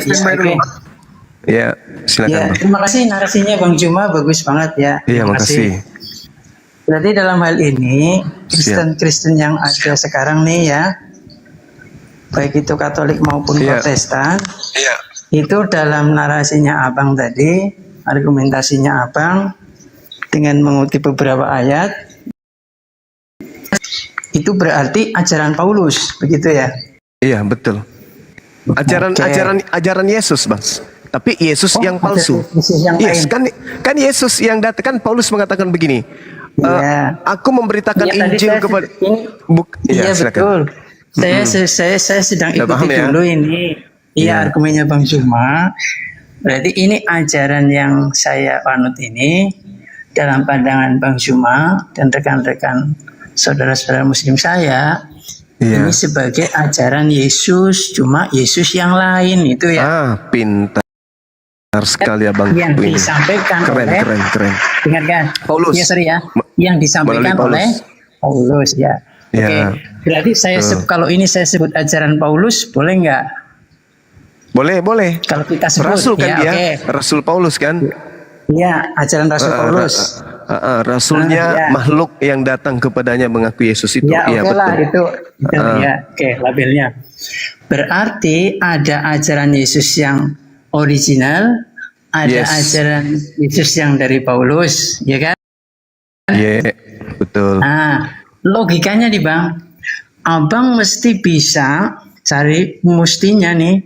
standby dulu. Ya, silakan. Ya, Bang. terima kasih narasinya Bang Juma, bagus banget ya. Iya, Terima makasih. Berarti dalam hal ini Kristen-Kristen yang ada sekarang nih ya, baik itu Katolik maupun Protestan, itu dalam narasinya Abang tadi, argumentasinya Abang dengan mengutip beberapa ayat, itu berarti ajaran Paulus, begitu ya? Iya, betul. Ajaran Yesus, Bang. Tapi Yesus yang palsu. Yes, kan Yesus yang datang, kan Paulus mengatakan begini. Aku memberitakan Injil kepada Iya, betul. Saya sedang ikuti dulu ini. Iya, argumennya Bang Juma. Berarti ini ajaran yang saya anut ini dalam pandangan Bang Juma dan rekan-rekan saudara-saudara muslim saya, ini sebagai ajaran Yesus, cuma Yesus yang lain itu ya. Pintar sekali Abang. Yang disampaikan keren. Dengarkan. Paulus. Ya, sorry ya. Yang disampaikan oleh Paulus ya. Oke. Berarti saya kalau ini saya sebut ajaran Paulus, boleh nggak? Boleh. Kalau kita sebut Rasul kan ya, dia, Rasul Paulus kan? Iya, ajaran Rasul Paulus. Rasulnya makhluk yang datang kepadanya mengaku Yesus itu. Ya, iya, betul lah betul. itu. Ya, oke, labelnya. Berarti ada ajaran Yesus yang original, ada ajaran Yesus yang dari Paulus, ya kan? Iya, betul. Nah, logikanya nih Bang, Abang mesti bisa mestinya nih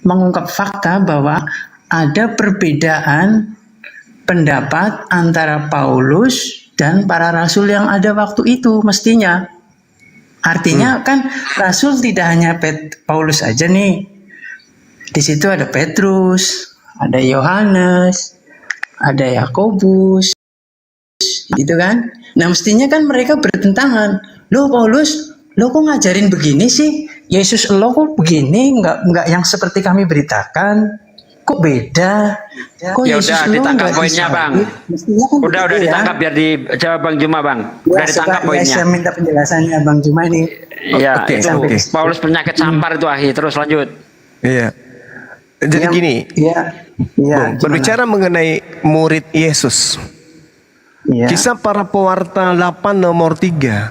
mengungkap fakta bahwa ada perbedaan pendapat antara Paulus dan para rasul yang ada waktu itu mestinya. Artinya kan rasul tidak hanya Paulus aja nih. Di situ ada Petrus, ada Yohanes, ada Yakobus, gitu kan? Nah mestinya kan mereka bertentangan. Loh Paulus, lo kok ngajarin begini sih? Yesus lo kok begini? Nggak yang seperti kami beritakan? Kok beda? Kok ya Yesus udah ditangkap poinnya Bang. Kan udah ditangkap biar dijawab Bang Juma Bang. Udah ditangkap poinnya. Saya minta penjelasannya Bang Juma ini. Iya, Paulus penyakit sampar itu terus lanjut. Iya. Jadi gini. Berbicara mengenai murid Yesus. Kisah para pewarta 8 nomor 3.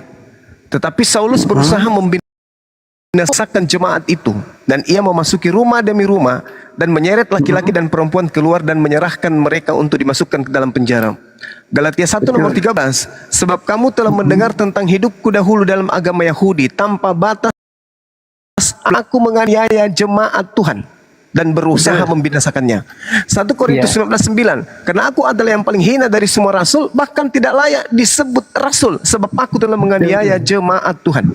Tetapi Saulus berusaha membinasakan jemaat itu, dan ia memasuki rumah demi rumah dan menyeret laki-laki dan perempuan keluar dan menyerahkan mereka untuk dimasukkan ke dalam penjara. Galatia 1 nomor 13. Sebab kamu telah mendengar tentang hidupku dahulu dalam agama Yahudi, tanpa batas aku menganiaya jemaat Tuhan dan berusaha membinasakannya. 1 Korintus 19:9. Karena aku adalah yang paling hina dari semua rasul, bahkan tidak layak disebut rasul, sebab aku telah menganiaya jemaat Tuhan.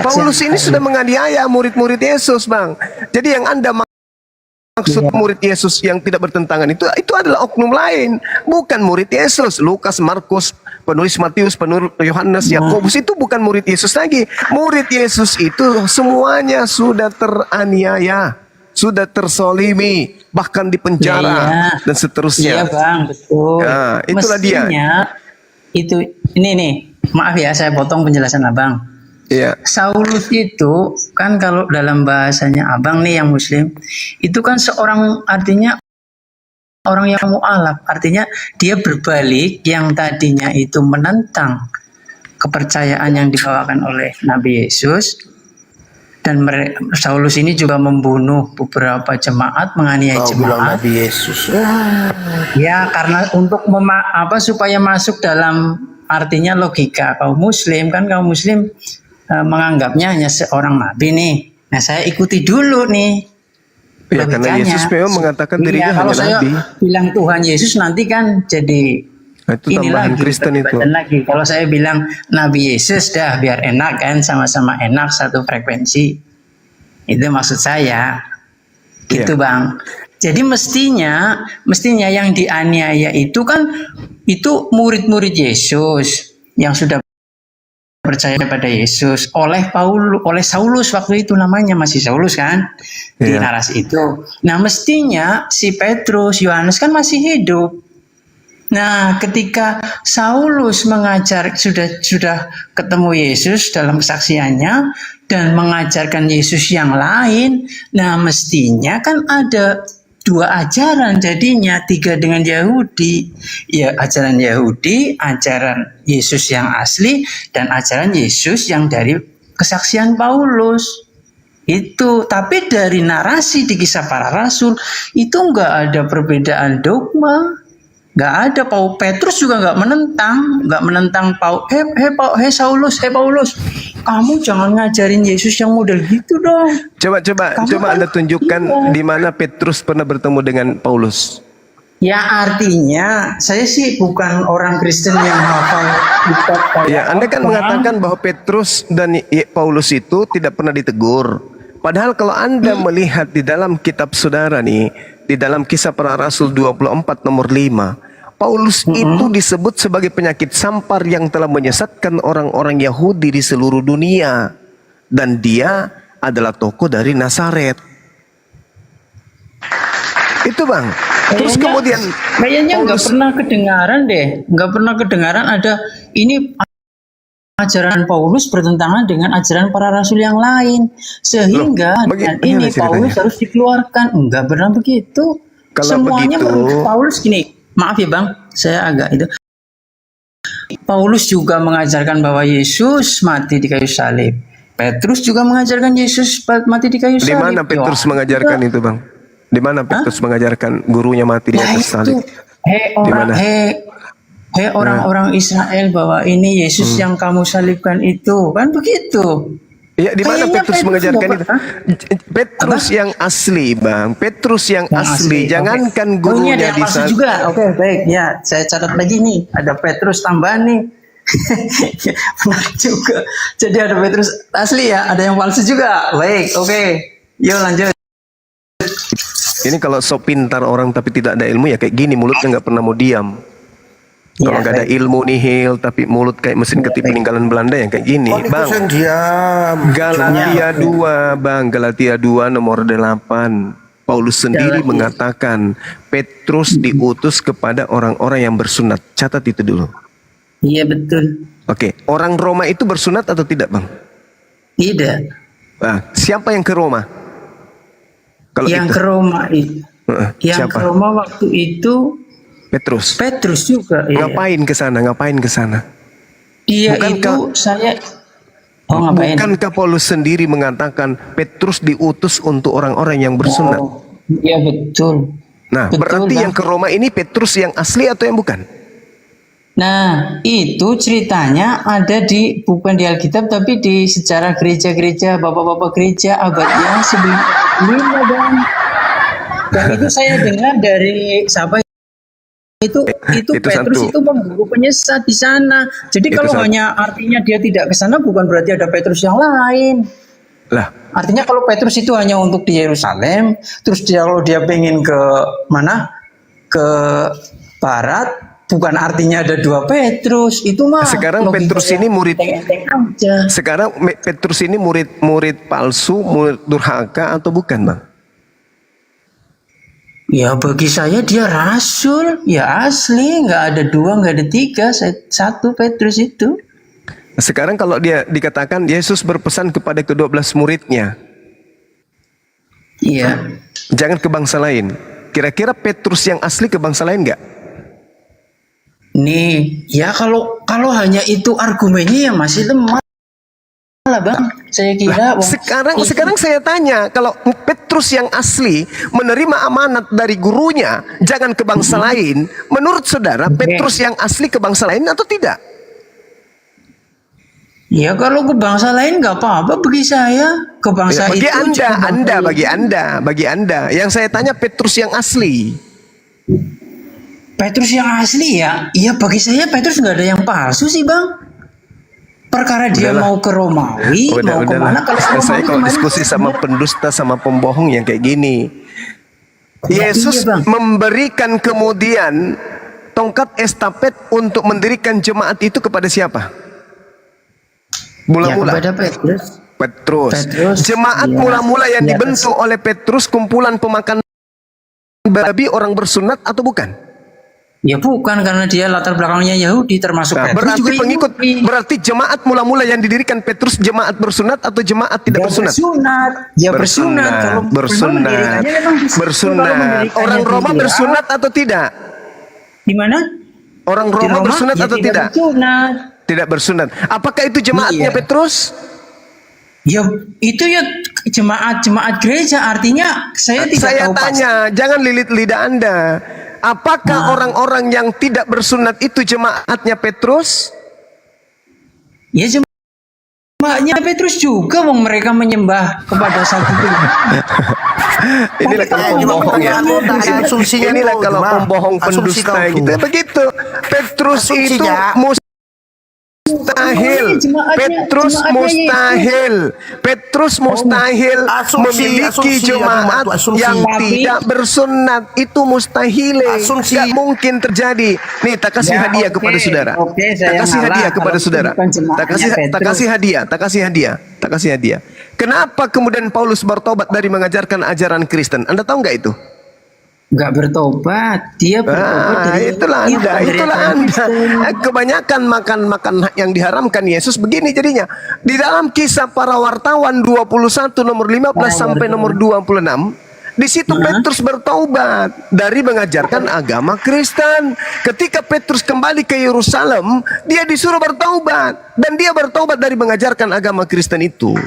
Paulus ini sudah menganiaya murid-murid Yesus, Bang. Jadi yang Anda maksud murid Yesus yang tidak bertentangan itu adalah oknum lain, bukan murid Yesus. Lukas, Markus, penulis Matius, penulis Yohanes, Yakobus itu bukan murid Yesus lagi. Murid Yesus itu semuanya sudah teraniaya, sudah tersolimi, bahkan dipenjara dan seterusnya. Iya Bang, betul. Nah, itulah mestinya, dia. Ini nih, maaf ya saya potong penjelasan Abang. Saulus itu kan kalau dalam bahasanya Abang nih yang Muslim, itu kan artinya orang yang mu'alaf, artinya dia berbalik yang tadinya itu menentang kepercayaan yang dibawakan oleh Nabi Yesus. Dan Saulus ini juga membunuh beberapa jemaat, menganiaya jemaat. Nabi Yesus. Ya, karena untuk supaya masuk dalam artinya logika kaum Muslim, kan kaum Muslim menganggapnya hanya seorang nabi nih. Nah, saya ikuti dulu nih. Ya, karena Yesus memang mengatakan dirinya hanya nabi. Kalau saya bilang Tuhan Yesus nanti kan jadi itu tambahan Kristen itu. Lagi. Kalau saya bilang Nabi Yesus dah biar enak kan, sama-sama enak, satu frekuensi. Itu maksud saya. Gitu Bang. Jadi mestinya yang dianiaya itu kan itu murid-murid Yesus yang sudah percaya pada Yesus oleh Saulus waktu itu, namanya masih Saulus kan di narasi itu. Nah mestinya si Petrus, Yohanes kan masih hidup. Nah, ketika Saulus sudah ketemu Yesus dalam kesaksiannya dan mengajarkan Yesus yang lain, nah mestinya kan ada dua ajaran jadinya, tiga dengan Yahudi. Ya, ajaran Yahudi, ajaran Yesus yang asli, dan ajaran Yesus yang dari kesaksian Paulus. Itu, tapi dari narasi di Kisah Para Rasul itu nggak ada perbedaan dogma. Nggak ada. Petrus juga nggak menentang Saulus, Paulus, kamu jangan ngajarin Yesus yang model gitu dong. Coba Anda tunjukkan di mana Petrus pernah bertemu dengan Paulus. Ya, artinya saya sih bukan orang Kristen yang hafal kitab. Ya, Anda kan mengatakan bahwa Petrus dan Paulus itu tidak pernah ditegur. Padahal kalau Anda melihat di dalam kitab saudara nih, di dalam Kisah Para Rasul 24 nomor 5, Paulus itu disebut sebagai penyakit sampar yang telah menyesatkan orang-orang Yahudi di seluruh dunia. Dan dia adalah tokoh dari Nazaret. Itu Bang. Terus kemudian kayaknya nggak pernah kedengaran ada ini ajaran Paulus bertentangan dengan ajaran para rasul yang lain, sehingga ini Paulus harus dikeluarkan. Enggak pernah begitu. Kalau semuanya begitu, Paulus gini. Maaf ya Bang, saya agak itu. Paulus juga mengajarkan bahwa Yesus mati di kayu salib. Petrus juga mengajarkan Yesus mati di kayu salib. Di mana Petrus mengajarkan itu Bang? Di mana Petrus mengajarkan gurunya mati di atas salib? Orang-orang Israel, bahwa ini Yesus yang kamu salibkan itu, kan begitu. Ya, di mana Petrus mengajarkan itu? Petrus yang asli, Bang. Petrus yang asli. Jangankan gurunya di sana. Juga. Oke, baik. Ya, saya catat lagi nih. Ada Petrus tambahan nih. Benar juga. Jadi ada Petrus asli ya, ada yang palsu juga. Baik, oke. Yuk lanjut. Ini kalau sok pintar orang tapi tidak ada ilmu ya kayak gini, mulutnya nggak pernah mau diam. Kalau nggak ada ilmu nihil, tapi mulut kayak mesin ketik peninggalan Belanda yang kayak gini, Bang. Galatia 2, Bang. Galatia 2 nomor 8. Paulus sendiri mengatakan Petrus diutus kepada orang-orang yang bersunat. Catat itu dulu. Iya, betul. Oke, orang Roma itu bersunat atau tidak, Bang? Tidak. Nah, siapa yang ke Roma? Kalau yang itu? ke Roma itu. Ke Roma waktu itu Petrus juga. Ngapain ke sana? Dia itu saya. Ngapain? Bukankah Paulus sendiri mengatakan Petrus diutus untuk orang-orang yang bersunat? Iya, betul. Nah, betul, berarti Bang. Yang ke Roma ini Petrus yang asli atau yang bukan? Nah, itu ceritanya ada bukan di Alkitab, tapi di sejarah gereja-gereja, bapak-bapak gereja abad yang sebelum ini, Bang. Dan itu saya dengar dari siapa? Itu Petrus itu mengguru penyesat di sana. Jadi itu kalau hanya artinya dia tidak ke sana, bukan berarti ada Petrus yang lain. Lah, artinya kalau Petrus itu hanya untuk di Yerusalem, terus kalau dia pengen ke mana? Ke barat, bukan artinya ada dua Petrus. Itu mah. Sekarang Petrus ini murid. Sekarang Petrus ini murid palsu, murid durhaka atau bukan, Bang? Ya, bagi saya dia rasul, ya asli, nggak ada dua, nggak ada tiga, satu Petrus itu. Sekarang kalau dia dikatakan Yesus berpesan kepada ke-12 muridnya, iya, jangan ke bangsa lain. Kira-kira Petrus yang asli ke bangsa lain nggak? Nih, ya kalau hanya itu argumennya ya masih lemah lah, Bang. Saya kira sekarang saya tanya, kalau Petrus yang asli menerima amanat dari gurunya jangan ke bangsa lain, menurut saudara Petrus yang asli ke bangsa lain atau tidak? Ya, kalau ke bangsa lain nggak apa-apa bagi saya. Ke bangsa bagi itu bagi anda yang saya tanya Petrus yang asli. Petrus yang asli ya, iya bagi saya Petrus nggak ada yang palsu sih, Bang. Perkara dia mau ke Romawi, mau kemana? Saya kalau diskusi sama pendusta, sama pembohong yang kayak gini, Yesus memberikan kemudian tongkat estafet untuk mendirikan jemaat itu kepada siapa? Mula-mula kepada Petrus. Jemaat mula-mula yang dibentuk oleh Petrus kumpulan pemakan babi, orang bersunat atau bukan? Ya bukan, karena dia latar belakangnya Yahudi, termasuk Nah, Petrus berarti juga pengikut, Yahudi. berarti jemaat mula-mula yang didirikan Petrus jemaat bersunat atau jemaat tidak bersunat? Ya bersunat. Kalau memang bersunat, mendirikannya memang di situ. Kalau bersunat. mendirikannya Orang Roma dia, bersunat atau tidak? di mana? Orang Di Roma bersunat ya atau tidak? Bersunat. Tidak bersunat. Apakah itu jemaatnya Iya. Petrus? Ya itu ya jemaat gereja, artinya saya tidak Saya tahu pasti. tanya, jangan lilit lidah Anda. Apakah orang-orang yang tidak bersunat itu jemaatnya Petrus? Ya jemaatnya Petrus juga, wong mereka menyembah kepada satu Tuhan. Inilah kalau pembohong ya. Inilah kalau pembohong pendusta gitu. Begitu. Petrus itu mustahil. Petrus mustahil. Petrus mustahil memiliki jemaat yang tidak bersunat. Itu mustahil. Gak mungkin terjadi. Nih, tak kasih hadiah kepada saudara. Tak kasih hadiah kepada saudara. Tak kasih hadiah. Tak kasih hadiah. Tak kasih hadiah. Kenapa kemudian Paulus bertobat dari mengajarkan ajaran Kristen? Anda tahu nggak itu? Nggak bertobat, dia bertobat dari itulah Anda. Kebanyakan makan yang diharamkan Yesus begini jadinya. Di dalam Kisah Para Wartawan 21 nomor 15 sampai nomor 26, di situ Petrus bertobat dari mengajarkan agama Kristen. Ketika Petrus kembali ke Yerusalem, dia disuruh bertobat, dan dia bertobat dari mengajarkan agama Kristen itu.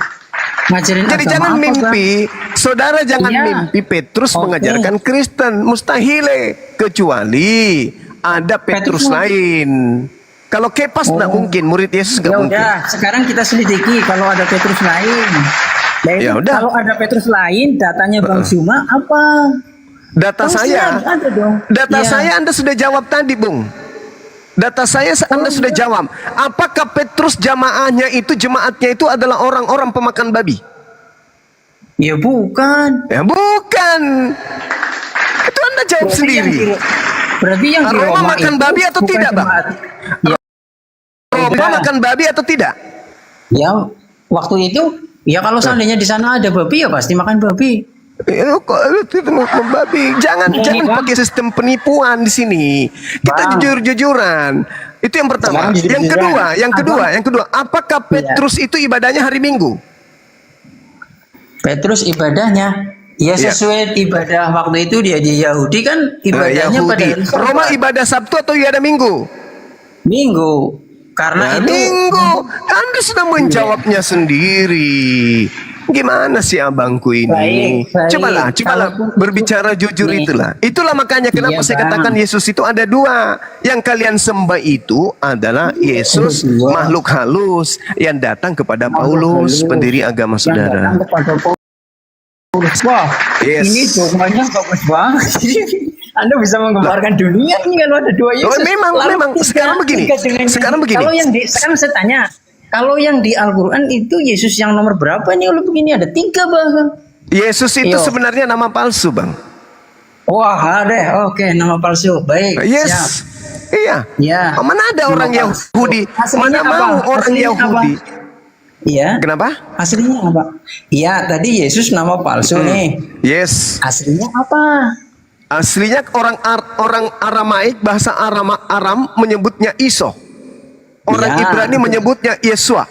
Jadi jangan mimpi, saudara jangan mimpi Petrus mengajarkan Kristen, mustahil, kecuali ada Petrus lain. Kalau Kepas nggak mungkin, murid Yesus nggak mungkin. Udah, sekarang kita selidiki kalau ada Petrus lain. Ya udah. Kalau ada Petrus lain, datanya Bang Zuma apa? Data saya, saya Anda sudah jawab tadi, Bung. Data saya Anda sudah jawab. Apakah Petrus jemaatnya itu adalah orang-orang pemakan babi? Ya bukan. Ya bukan. Itu Anda jawab sendiri. Berarti yang di Roma makan babi atau tidak, Bang? Ya. Roma makan babi atau tidak? Ya, waktu itu ya kalau seandainya di sana ada babi ya pasti makan babi. Babi. Jangan pakai sistem penipuan di sini. Kita jujur-jujuran. Itu yang pertama. Yang kedua. Apakah Petrus itu ibadahnya hari Minggu? Petrus ibadahnya ya sesuai ibadah waktu itu dia di Yahudi kan ibadahnya pada hari Sabat. Roma ibadah Sabtu atau ibadah Minggu? Minggu. Karena itu Minggu. Anda sudah menjawabnya sendiri. Gimana sih abangku ini? Baik. Cobalah berbicara jujur itulah. Itulah makanya kenapa saya katakan Yesus itu ada dua. Yang kalian sembah itu adalah Yesus makhluk halus yang datang kepada Paulus, pendiri agama saudara. Wah, ini dogmanya bagus banget. Anda bisa menggambarkan dunia ini kalau ada dua Yesus. Memang sekarang begini. Sekarang saya tanya. Kalau yang di Al-Quran itu Yesus yang nomor berapa nih? Kalau begini ada 3 bahkan. Yesus itu sebenarnya nama palsu, Bang. Wah, ada. Oke, nama palsu. Baik. Yes. Siap. Iya. Ya. Mana ada orang Yahudi? Mana mau orang Yahudi? Iya. Kenapa? Aslinya apa? Iya, tadi Yesus nama palsu nih. Yes. Aslinya apa? Aslinya orang Aramaik, bahasa Aram menyebutnya Iso. Orang Ibrani menyebutnya Yesua.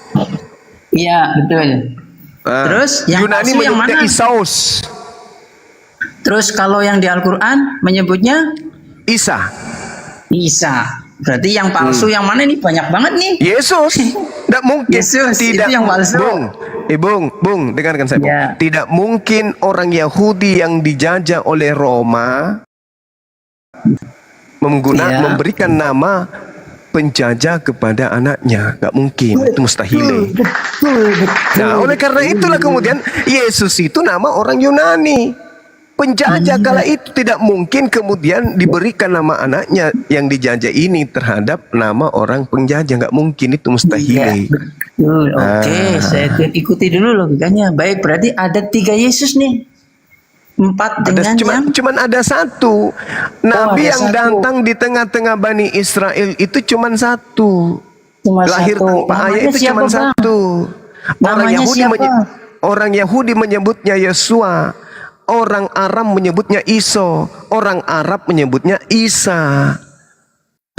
Iya, betul. Terus yang Yunani menyebutnya Isaus. Terus kalau yang di Al-Quran menyebutnya Isa. Berarti yang palsu yang mana nih? Banyak banget nih. Yesus. Tidak mungkin. Yesus tidak itu yang palsu. Bung, dengarkan saya. Ya. Tidak mungkin orang Yahudi yang dijajah oleh Roma memberikan nama penjajah kepada anaknya. Gak mungkin, itu mustahil. Nah, oleh karena itulah kemudian Yesus itu nama orang Yunani, penjajah. Kala itu tidak mungkin kemudian diberikan nama anaknya yang dijajah ini terhadap nama orang penjajah. Gak mungkin, itu mustahil. Oke, saya ikuti dulu logikanya. Baik, berarti ada 3 Yesus nih. 4 dengan cuman ada satu nabi yang datang di tengah-tengah Bani Israel itu cuman satu. Lahir tanpa ayah itu cuman satu. Orang Yahudi menyebutnya Yesua, orang Aram menyebutnya Iso, orang Arab menyebutnya Isa.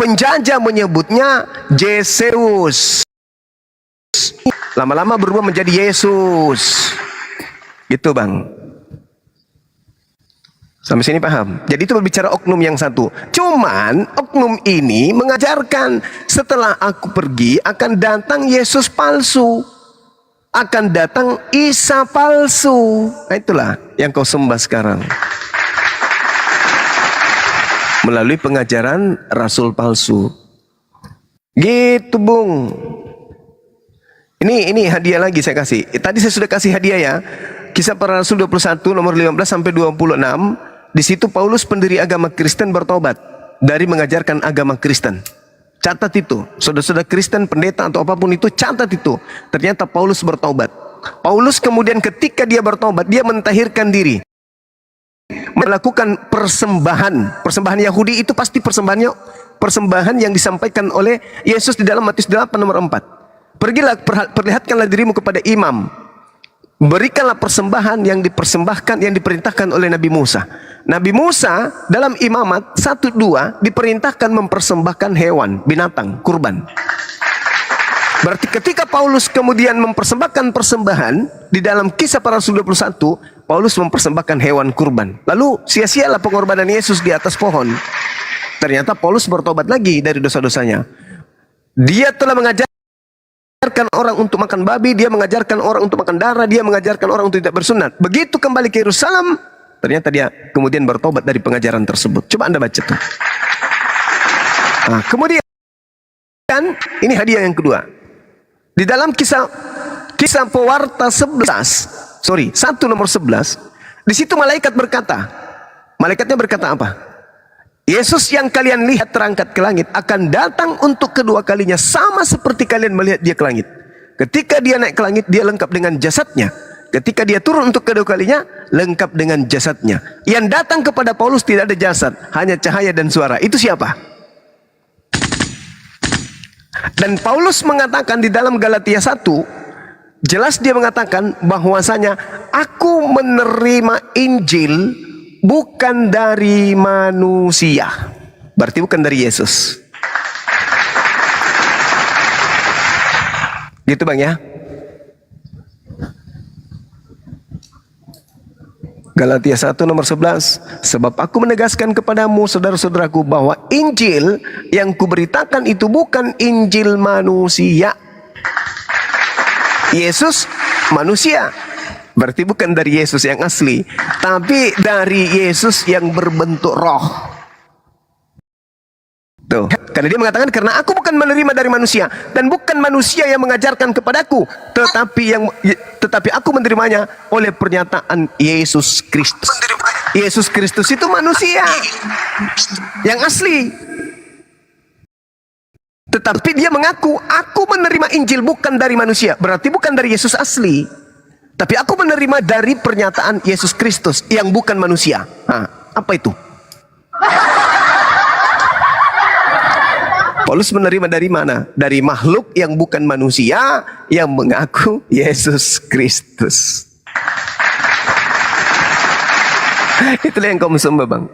penjajah menyebutnya Yesus. Lama-lama berubah menjadi Yesus. Gitu Bang. Sampai sini paham? Jadi itu berbicara oknum yang satu. Cuman oknum ini mengajarkan setelah aku pergi akan datang Yesus palsu. Akan datang Isa palsu. Nah itulah yang kau sembah sekarang. Melalui pengajaran Rasul palsu. Gitu Bung. Ini hadiah lagi saya kasih. Tadi saya sudah kasih hadiah ya. Kisah Para Rasul 21 nomor 15 sampai 26. Di situ Paulus pendiri agama Kristen bertobat dari mengajarkan agama Kristen. Catat itu. Saudara-saudara Kristen, pendeta atau apapun itu, catat itu. Ternyata Paulus bertobat. Paulus kemudian ketika dia bertobat, dia mentahirkan diri. Melakukan persembahan. Persembahan Yahudi itu pasti persembahan yang disampaikan oleh Yesus di dalam Matius 8 nomor 4. Pergilah, perlihatkanlah dirimu kepada imam. Berikanlah persembahan yang dipersembahkan, yang diperintahkan oleh Nabi Musa. Nabi Musa dalam imamat 1-2 diperintahkan mempersembahkan hewan, binatang, kurban. Berarti ketika Paulus kemudian mempersembahkan persembahan di dalam Kisah Para Rasul 21, Paulus mempersembahkan hewan kurban. Lalu sia-sialah pengorbanan Yesus di atas pohon. Ternyata Paulus bertobat lagi dari dosa-dosanya. Dia telah mengajarkan orang untuk makan babi, dia mengajarkan orang untuk makan darah, dia mengajarkan orang untuk tidak bersunat. Begitu kembali ke Yerusalem, ternyata dia kemudian bertobat dari pengajaran tersebut. Coba Anda baca tuh. Nah, kemudian ini hadiah yang kedua. Di dalam kisah Pewarta 1 nomor 11, di situ malaikat berkata, malaikatnya berkata apa? Yesus yang kalian lihat terangkat ke langit akan datang untuk kedua kalinya sama seperti kalian melihat dia ke langit. Ketika dia naik ke langit, dia lengkap dengan jasadnya. Ketika dia turun untuk kedua kalinya, lengkap dengan jasadnya. Yang datang kepada Paulus tidak ada jasad, hanya cahaya dan suara. Itu siapa? Dan Paulus mengatakan di dalam Galatia 1, jelas dia mengatakan bahwasanya aku menerima Injil bukan dari manusia. Berarti bukan dari Yesus. Gitu Bang ya. Galatia 1 nomor 11. Sebab aku menegaskan kepadamu saudara-saudaraku bahwa Injil yang kuberitakan itu bukan Injil manusia. Yesus manusia. Berarti bukan dari Yesus yang asli, tapi dari Yesus yang berbentuk roh. Tuh, karena dia mengatakan karena aku bukan menerima dari manusia dan bukan manusia yang mengajarkan kepadaku, tetapi aku menerimanya oleh pernyataan Yesus Kristus. Yesus Kristus itu manusia yang asli. Tetapi dia mengaku aku menerima Injil bukan dari manusia, berarti bukan dari Yesus asli. Tapi aku menerima dari pernyataan Yesus Kristus yang bukan manusia. Nah, apa itu? Paulus menerima dari mana? Dari makhluk yang bukan manusia yang mengaku Yesus Kristus. Itulah yang kamu sembah Bang.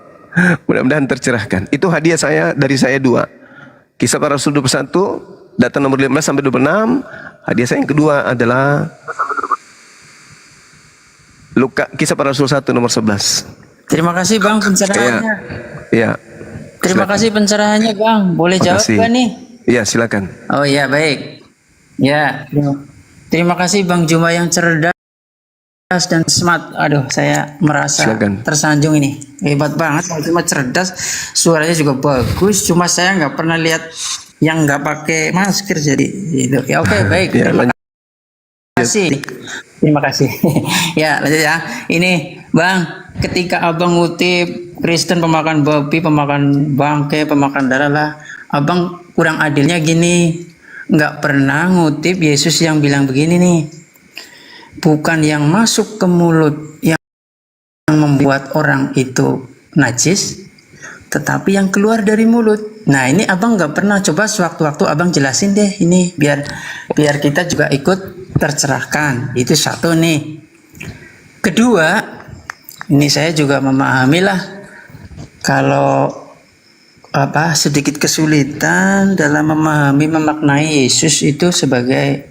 Mudah-mudahan tercerahkan. Itu hadiah dari saya 2. Kisah Para Rasul 21, data nomor 15 sampai 26. Hadiah saya yang kedua adalah Kisah Para Rasul 1 nomor 11. Terima kasih Bang pencerahannya. Iya. Terima kasih pencerahannya Bang. Boleh jawab gak nih? Iya silakan. Oh iya baik. Ya. Terima kasih Bang Juma yang cerdas dan smart. Aduh saya merasa tersanjung ini. Hebat banget Bang Juma, cerdas. Suaranya juga bagus. Cuma saya nggak pernah lihat yang nggak pakai masker jadi gitu. Ya oke baik. Terima kasih. Terima kasih. Ya lanjut ya. Ini Bang, ketika Abang ngutip Kristen pemakan babi, pemakan bangkai, pemakan darah lah, Abang kurang adilnya gini, nggak pernah ngutip Yesus yang bilang begini nih, bukan yang masuk ke mulut yang membuat orang itu najis, tetapi yang keluar dari mulut. Nah ini Abang nggak pernah, coba sewaktu-waktu Abang jelasin deh ini biar kita juga ikut tercerahkan. Itu satu nih. Kedua, ini saya juga memahami lah kalau sedikit kesulitan dalam memahami memaknai Yesus itu sebagai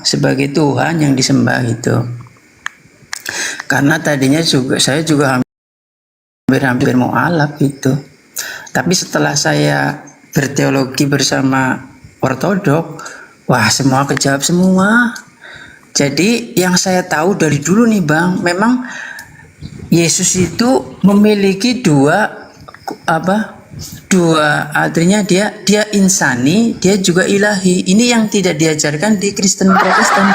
sebagai Tuhan yang disembah itu. Karena tadinya saya juga hampir mualaf itu. Tapi setelah saya berteologi bersama ortodok, wah semua kejawab semua. Jadi yang saya tahu dari dulu nih Bang, memang Yesus itu memiliki dua artinya dia insani, dia juga ilahi. Ini yang tidak diajarkan di Kristen Protestan.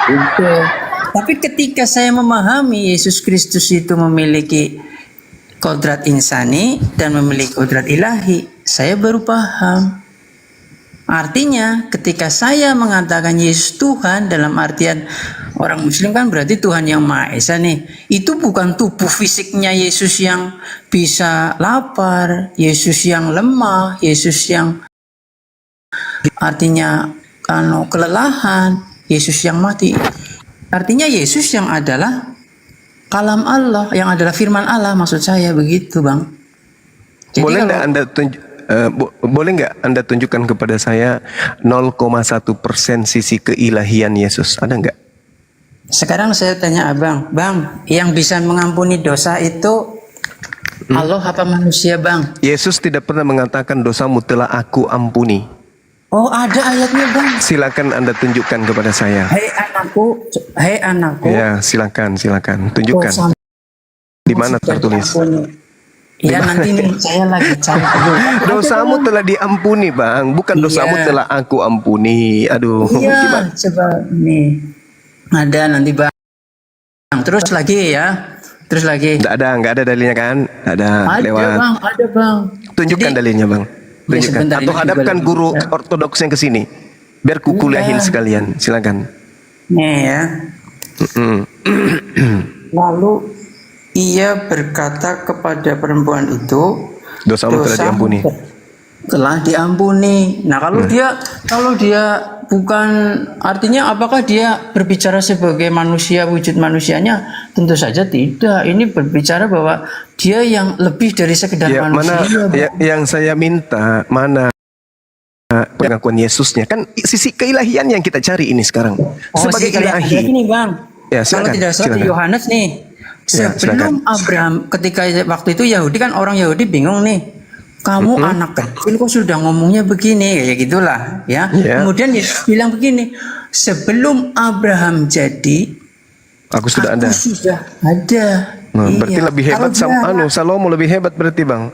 Itu. Tapi ketika saya memahami Yesus Kristus itu memiliki kodrat insani dan memiliki kodrat ilahi, saya baru paham. Artinya ketika saya mengatakan Yesus Tuhan, dalam artian orang Muslim kan berarti Tuhan yang Maha Esa nih. Itu bukan tubuh fisiknya Yesus yang bisa lapar, Yesus yang lemah, Yesus yang artinya kelelahan, Yesus yang mati. Artinya Yesus yang adalah kalam Allah, yang adalah firman Allah, maksud saya begitu Bang. Jadi boleh nggak Anda tunjukkan kepada saya 0,1% sisi keilahian Yesus? Ada nggak? Sekarang saya tanya Abang, Bang, yang bisa mengampuni dosa itu Allah apa manusia Bang? Yesus tidak pernah mengatakan dosamu telah aku ampuni. Oh ada ayatnya Bang. Silakan Anda tunjukkan kepada saya. Hei anakku. Ya silakan tunjukkan. Di mana tertulis? Ya nanti nih saya lagi cari dulu. Dosamu telah diampuni Bang, bukan dosamu telah aku ampuni. Aduh, iya, coba nih. Ada nanti Bang. Terus lagi ya. Terus lagi. Nggak ada dalilnya kan? Ada lewat. Bang, ada Bang. Tunjukkan dalilnya Bang. Tunjukkan. Ya, atau hadapkan guru ortodoks yang ke sini. Biar kuliahin sekalian. Silakan. Nih ya. Lalu ia berkata kepada perempuan itu, dosamu telah diampuni. Telah diampuni. Nah, kalau dia bukan, artinya apakah dia berbicara sebagai manusia, wujud manusianya? Tentu saja tidak. Ini berbicara bahwa dia yang lebih dari sekedar manusia. Yang saya minta mana pengakuan Yesusnya, kan sisi keilahian yang kita cari ini sekarang. Sebagai ilahi. Ini Bang. Ya, silakan, kalau tidak salah di Yohanes nih. Sebelum Abraham, ketika waktu itu Yahudi kan, orang Yahudi bingung nih, kamu anak kecil kok sudah ngomongnya begini, ya gitulah ya. Kemudian Yesus bilang begini, sebelum Abraham jadi, aku sudah ada. Berarti lebih hebat Salomo lebih hebat berarti Bang.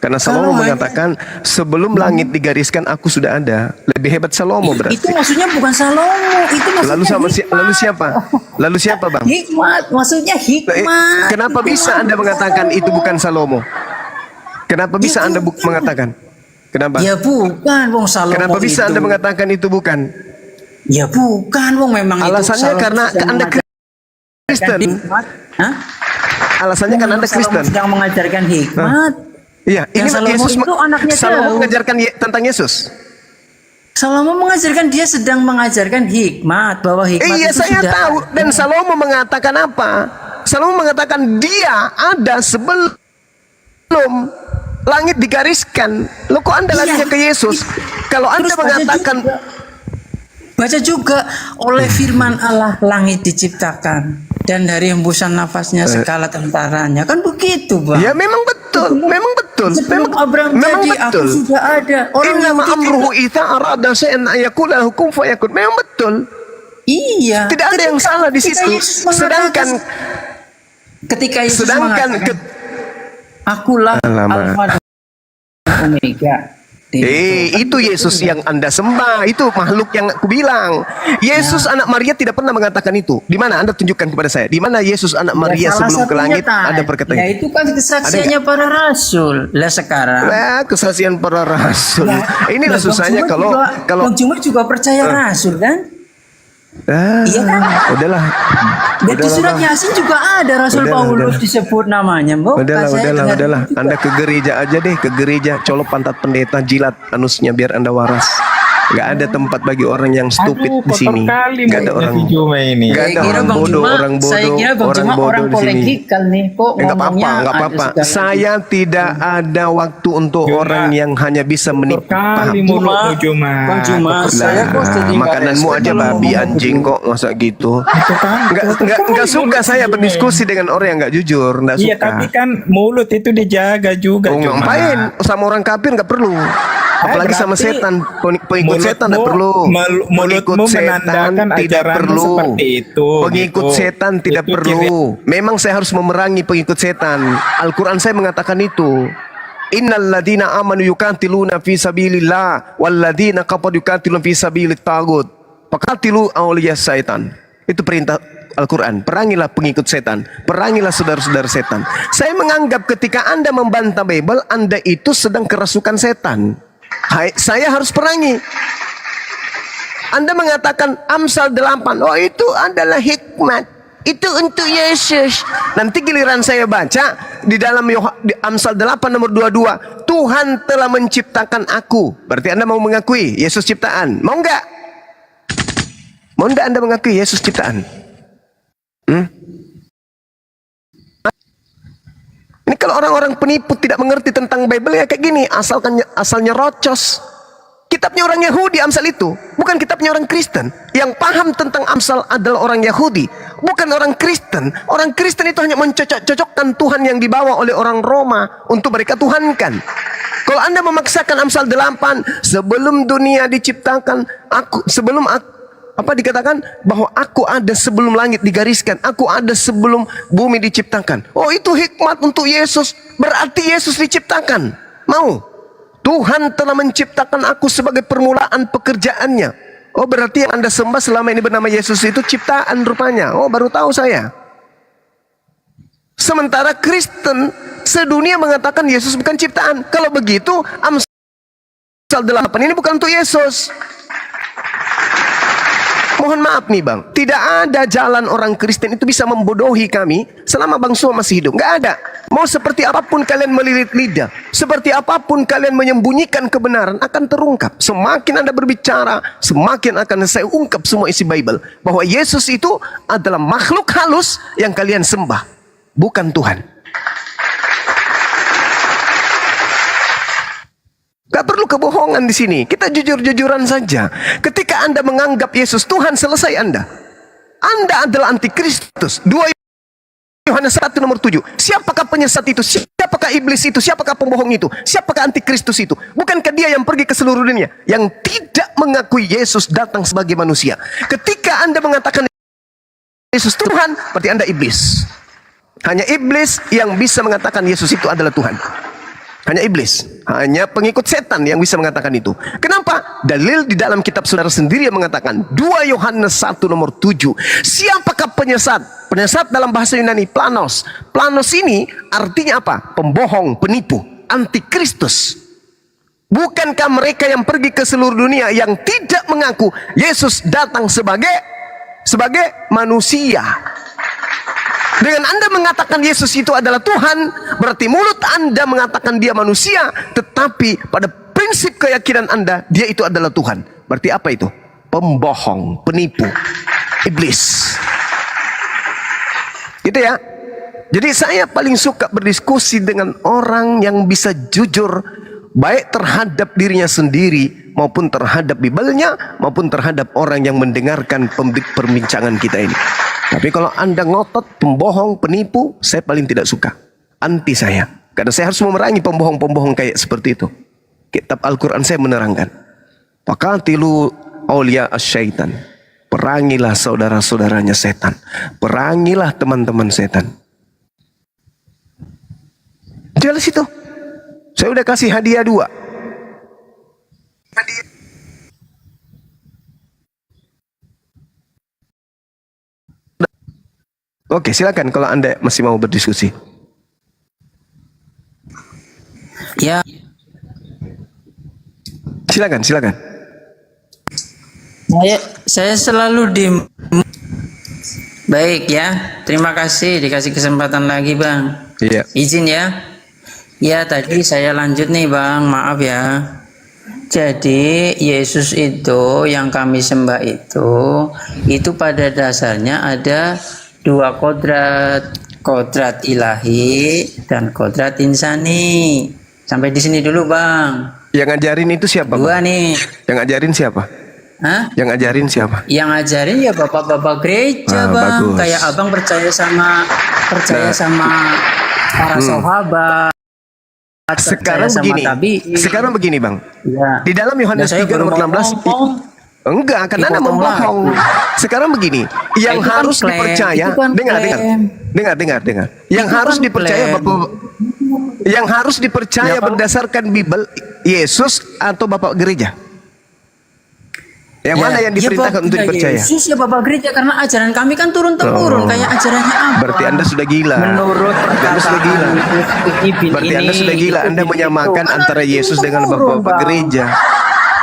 Karena Salomo mengatakan sebelum langit digariskan aku sudah ada. Lebih hebat Salomo berarti. Itu maksudnya bukan Salomo, itu maksudnya lalu siapa? Lalu siapa Bang? Hikmat, maksudnya hikmat. Kenapa bisa Anda mengatakan itu bukan Salomo? Kenapa bisa Anda mengatakan? Kenapa? Ya bukan, Wong Salomo. Kenapa bisa Anda mengatakan itu bukan? Ya bukan, Wong memang alasannya itu. Karena Anda Kristen. Alasannya kan Anda Kristen. Sedang mengajarkan hikmat. Iya, ini Salomo mengajarkan tentang Yesus. Salomo mengajarkan, dia sedang mengajarkan hikmat, bahwa hikmat iya, itu saya tahu. Dan Salomo mengatakan apa? Salomo mengatakan dia ada sebelum langit digariskan. Loh, kok Anda larinya ke Yesus? Kalau Anda mengatakan baca juga oleh firman Allah langit diciptakan, dan dari hembusan nafasnya segala tentaranya, kan begitu Bang. Ya memang betul, memang betul. Sebelum Abraham jadi aku sudah ada. Innama amruhu idza arada syai'an ayaqula hukum fayakun. Memang betul. Iya. Tidak ada yang salah di situ. Sedangkan ketika Yesus mengatakan akulah Alfa dan Omega. Itu Yesus yang Anda sembah, itu makhluk yang aku bilang. Yesus anak Maria tidak pernah mengatakan itu. Di mana Anda tunjukkan kepada saya? Di mana Yesus anak Maria sebelum ke langit ada perkataan? Ya itu kan kesaksiannya para rasul. Lah sekarang. Kesaksian para rasul. Inilah susahnya kalau Bang Juma juga percaya rasul kan? Iya kan? Udahlah. Dan di surat Yasin juga ada Rasul Paulus disebut namanya, Mbok. Udahlah. Anda ke gereja aja deh, ke gereja, colok pantat pendeta, jilat anusnya biar Anda waras. Nggak ada tempat bagi orang yang stupid Aduh, di sini. kotor kali Nggak ada mulutnya orang. si Juma ini. Nggak ada orang bodoh, orang bodoh, Saya kira Bang orang Juma bodoh orang di sini. kolegikal nih, kok Enggak apa-apa, ngomongnya enggak ada apa-apa. segala Saya tidak ada waktu untuk Juma, orang yang hanya bisa Kotor menipu. Paham? kali mulutmu Juma. Bang Juma, saya kok jadi nggak Makananmu respect aja kalau babi ngomong anjing kok, masa gitu. Itu kan. Enggak suka saya berdiskusi dengan orang yang enggak jujur, enggak Iya, suka. tapi kan mulut itu dijaga juga. Oh, Juma. ngapain? Sama orang kafir enggak perlu. Apalagi sama berarti setan, pengikut setan tidak perlu. Mulutmu Pengikut setan menandakan tidak ajaranmu perlu. seperti itu. Pengikut gitu. setan tidak Itu perlu. Memang saya harus memerangi pengikut setan. Al-Quran saya mengatakan itu. Innal ladina amanu yuqatiluna fi sabilillah wal ladina kafaru yuqatiluna fi sabilit tagut. Faqatilu awliya syaitan. Itu perintah Al-Quran. Perangilah pengikut setan. Perangilah saudara-saudara setan. Saya menganggap ketika Anda membantah Bible, Anda itu sedang kerasukan setan. Hai, saya harus perangi. Anda mengatakan Amsal 8. Oh, itu adalah hikmat. Itu untuk Yesus. Nanti giliran saya baca di dalam di Amsal 8 nomor 22. Tuhan telah menciptakan aku. Berarti Anda mau mengakui Yesus ciptaan? Mau enggak? Mau enggak Anda mengakui Yesus ciptaan? Ini kalau orang-orang penipu tidak mengerti tentang Bible ya kayak gini, asalnya rocos. Kitabnya orang Yahudi Amsal itu, bukan kitabnya orang Kristen. Yang paham tentang Amsal adalah orang Yahudi, bukan orang Kristen. Orang Kristen itu hanya mencocok-cocokkan Tuhan yang dibawa oleh orang Roma untuk mereka tuhankan. Kalau Anda memaksakan Amsal 8, sebelum dunia diciptakan, dikatakan bahwa aku ada sebelum langit digariskan, aku ada sebelum bumi diciptakan. Oh, itu hikmat untuk Yesus. Berarti Yesus diciptakan. Mau? Tuhan telah menciptakan aku sebagai permulaan pekerjaannya. Oh, berarti yang Anda sembah selama ini bernama Yesus itu ciptaan rupanya. Oh, baru tahu saya. Sementara Kristen sedunia mengatakan Yesus bukan ciptaan. Kalau begitu Amsal 8 ini bukan untuk Yesus. Mohon maaf nih Bang, tidak ada jalan orang Kristen itu bisa membodohi kami selama Bang Suma masih hidup. Nggak ada. Mau seperti apapun kalian melilit lidah, seperti apapun kalian menyembunyikan kebenaran akan terungkap. Semakin Anda berbicara, semakin akan saya ungkap semua isi Bible. Bahwa Yesus itu adalah makhluk halus yang kalian sembah, bukan Tuhan. Gak perlu kebohongan di sini. Kita jujur-jujuran saja. Ketika Anda menganggap Yesus Tuhan, selesai Anda. Anda adalah antikristus. 2 Yohanes 1 nomor 7. Siapakah penyesat itu? Siapakah iblis itu? Siapakah pembohong itu? Siapakah antikristus itu? Bukankah dia yang pergi ke seluruh dunia, yang tidak mengakui Yesus datang sebagai manusia? Ketika Anda mengatakan Yesus Tuhan, berarti Anda iblis. Hanya iblis yang bisa mengatakan Yesus itu adalah Tuhan. Hanya iblis, hanya pengikut setan yang bisa mengatakan itu. Kenapa? Dalil di dalam kitab saudara sendiri yang mengatakan 2 Yohanes 1 nomor 7. Siapakah penyesat? Penyesat dalam bahasa Yunani planos. Planos ini artinya apa? Pembohong, penipu, antikristus. Bukankah mereka yang pergi ke seluruh dunia yang tidak mengaku Yesus datang sebagai manusia? Dengan Anda mengatakan Yesus itu adalah Tuhan, berarti mulut Anda mengatakan dia manusia, tetapi pada prinsip keyakinan Anda, dia itu adalah Tuhan. Berarti apa itu? Pembohong, penipu, iblis. Gitu ya. Jadi saya paling suka berdiskusi dengan orang yang bisa jujur, baik terhadap dirinya sendiri, maupun terhadap Bible-nya, maupun terhadap orang yang mendengarkan perbincangan kita ini. Tapi kalau Anda ngotot, pembohong, penipu, saya paling tidak suka. Anti saya. Karena saya harus memerangi pembohong-pembohong kayak seperti itu. Kitab Al-Quran saya menerangkan. Faqatilu awliya asyaitan. Perangilah saudara-saudaranya setan. Perangilah teman-teman setan. Jelas itu. Saya udah kasih hadiah 2. Oke, silakan kalau Anda masih mau berdiskusi. Ya, Silakan. saya selalu baik ya. Terima kasih dikasih kesempatan lagi, Bang. Iya. Izin ya. Ya, tadi saya lanjut nih, Bang. Maaf ya. Jadi Yesus itu yang kami sembah itu pada dasarnya ada dua kodrat ilahi dan kodrat insani. Sampai di sini dulu, Bang. Yang ngajarin itu siapa, Dua Bang? nih. Yang ngajarin siapa? Hah? Yang ngajarin siapa? Yang ngajarin ya bapak-bapak gereja, Bang. Bagus. Kayak Abang percaya sama para sahabat. Sekarang percaya sama begini. tabi'in. Sekarang begini, Bang. Ya. Di dalam Yohanes Nah, saya 3 baru nomor mau 16 ngomong. enggak, karena Anda Dipotong membohong. Sekarang begini, yang Itu kan harus klaim, dipercaya, itu kan dengar. klaim. Yang Itu harus kan dipercaya klaim. Bapak, yang harus dipercaya Ya, Pak. berdasarkan Bible, Yesus atau Bapak gereja? Yang mana yang diperintahkan untuk dipercaya? Yesus ya Bapak gereja, karena ajaran kami kan turun temurun kayak ajarannya Abang. Berarti Anda sudah gila. Menurut Berarti Anda sudah gila. Berarti Anda sudah gila. Anda menyamakan antara Yesus dengan Bapak gereja.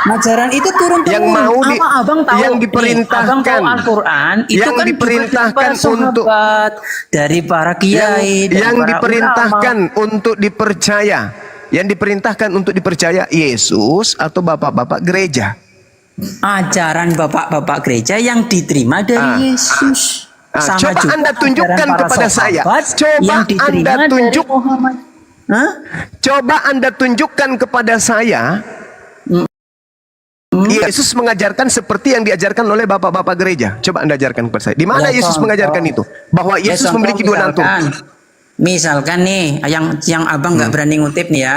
Ajaran itu turun temurun. Yang mau Abang tahu yang nih, diperintahkan. Abang tahu Al-Quran itu Yang kan diperintahkan dari para untuk sahabat, dari para kiai, dari yang para diperintahkan ulama. untuk dipercaya, yang diperintahkan untuk dipercaya Yesus atau bapak-bapak gereja. Ajaran bapak-bapak gereja yang diterima dari Yesus. Sama Coba juga Anda tunjukkan ajaran para kepada saya. sahabat Coba yang diterima Anda dari tunjuk. Muhammad. Hah? Coba Anda tunjukkan kepada saya. Yesus mengajarkan seperti yang diajarkan oleh bapak-bapak gereja. Coba Anda ajarkan kepada saya. Di mana Ya, Yesus contoh. mengajarkan itu? Bahwa Ya, Yesus contoh memiliki dua nantung. Misalkan nih, yang abang nggak berani ngutip nih ya.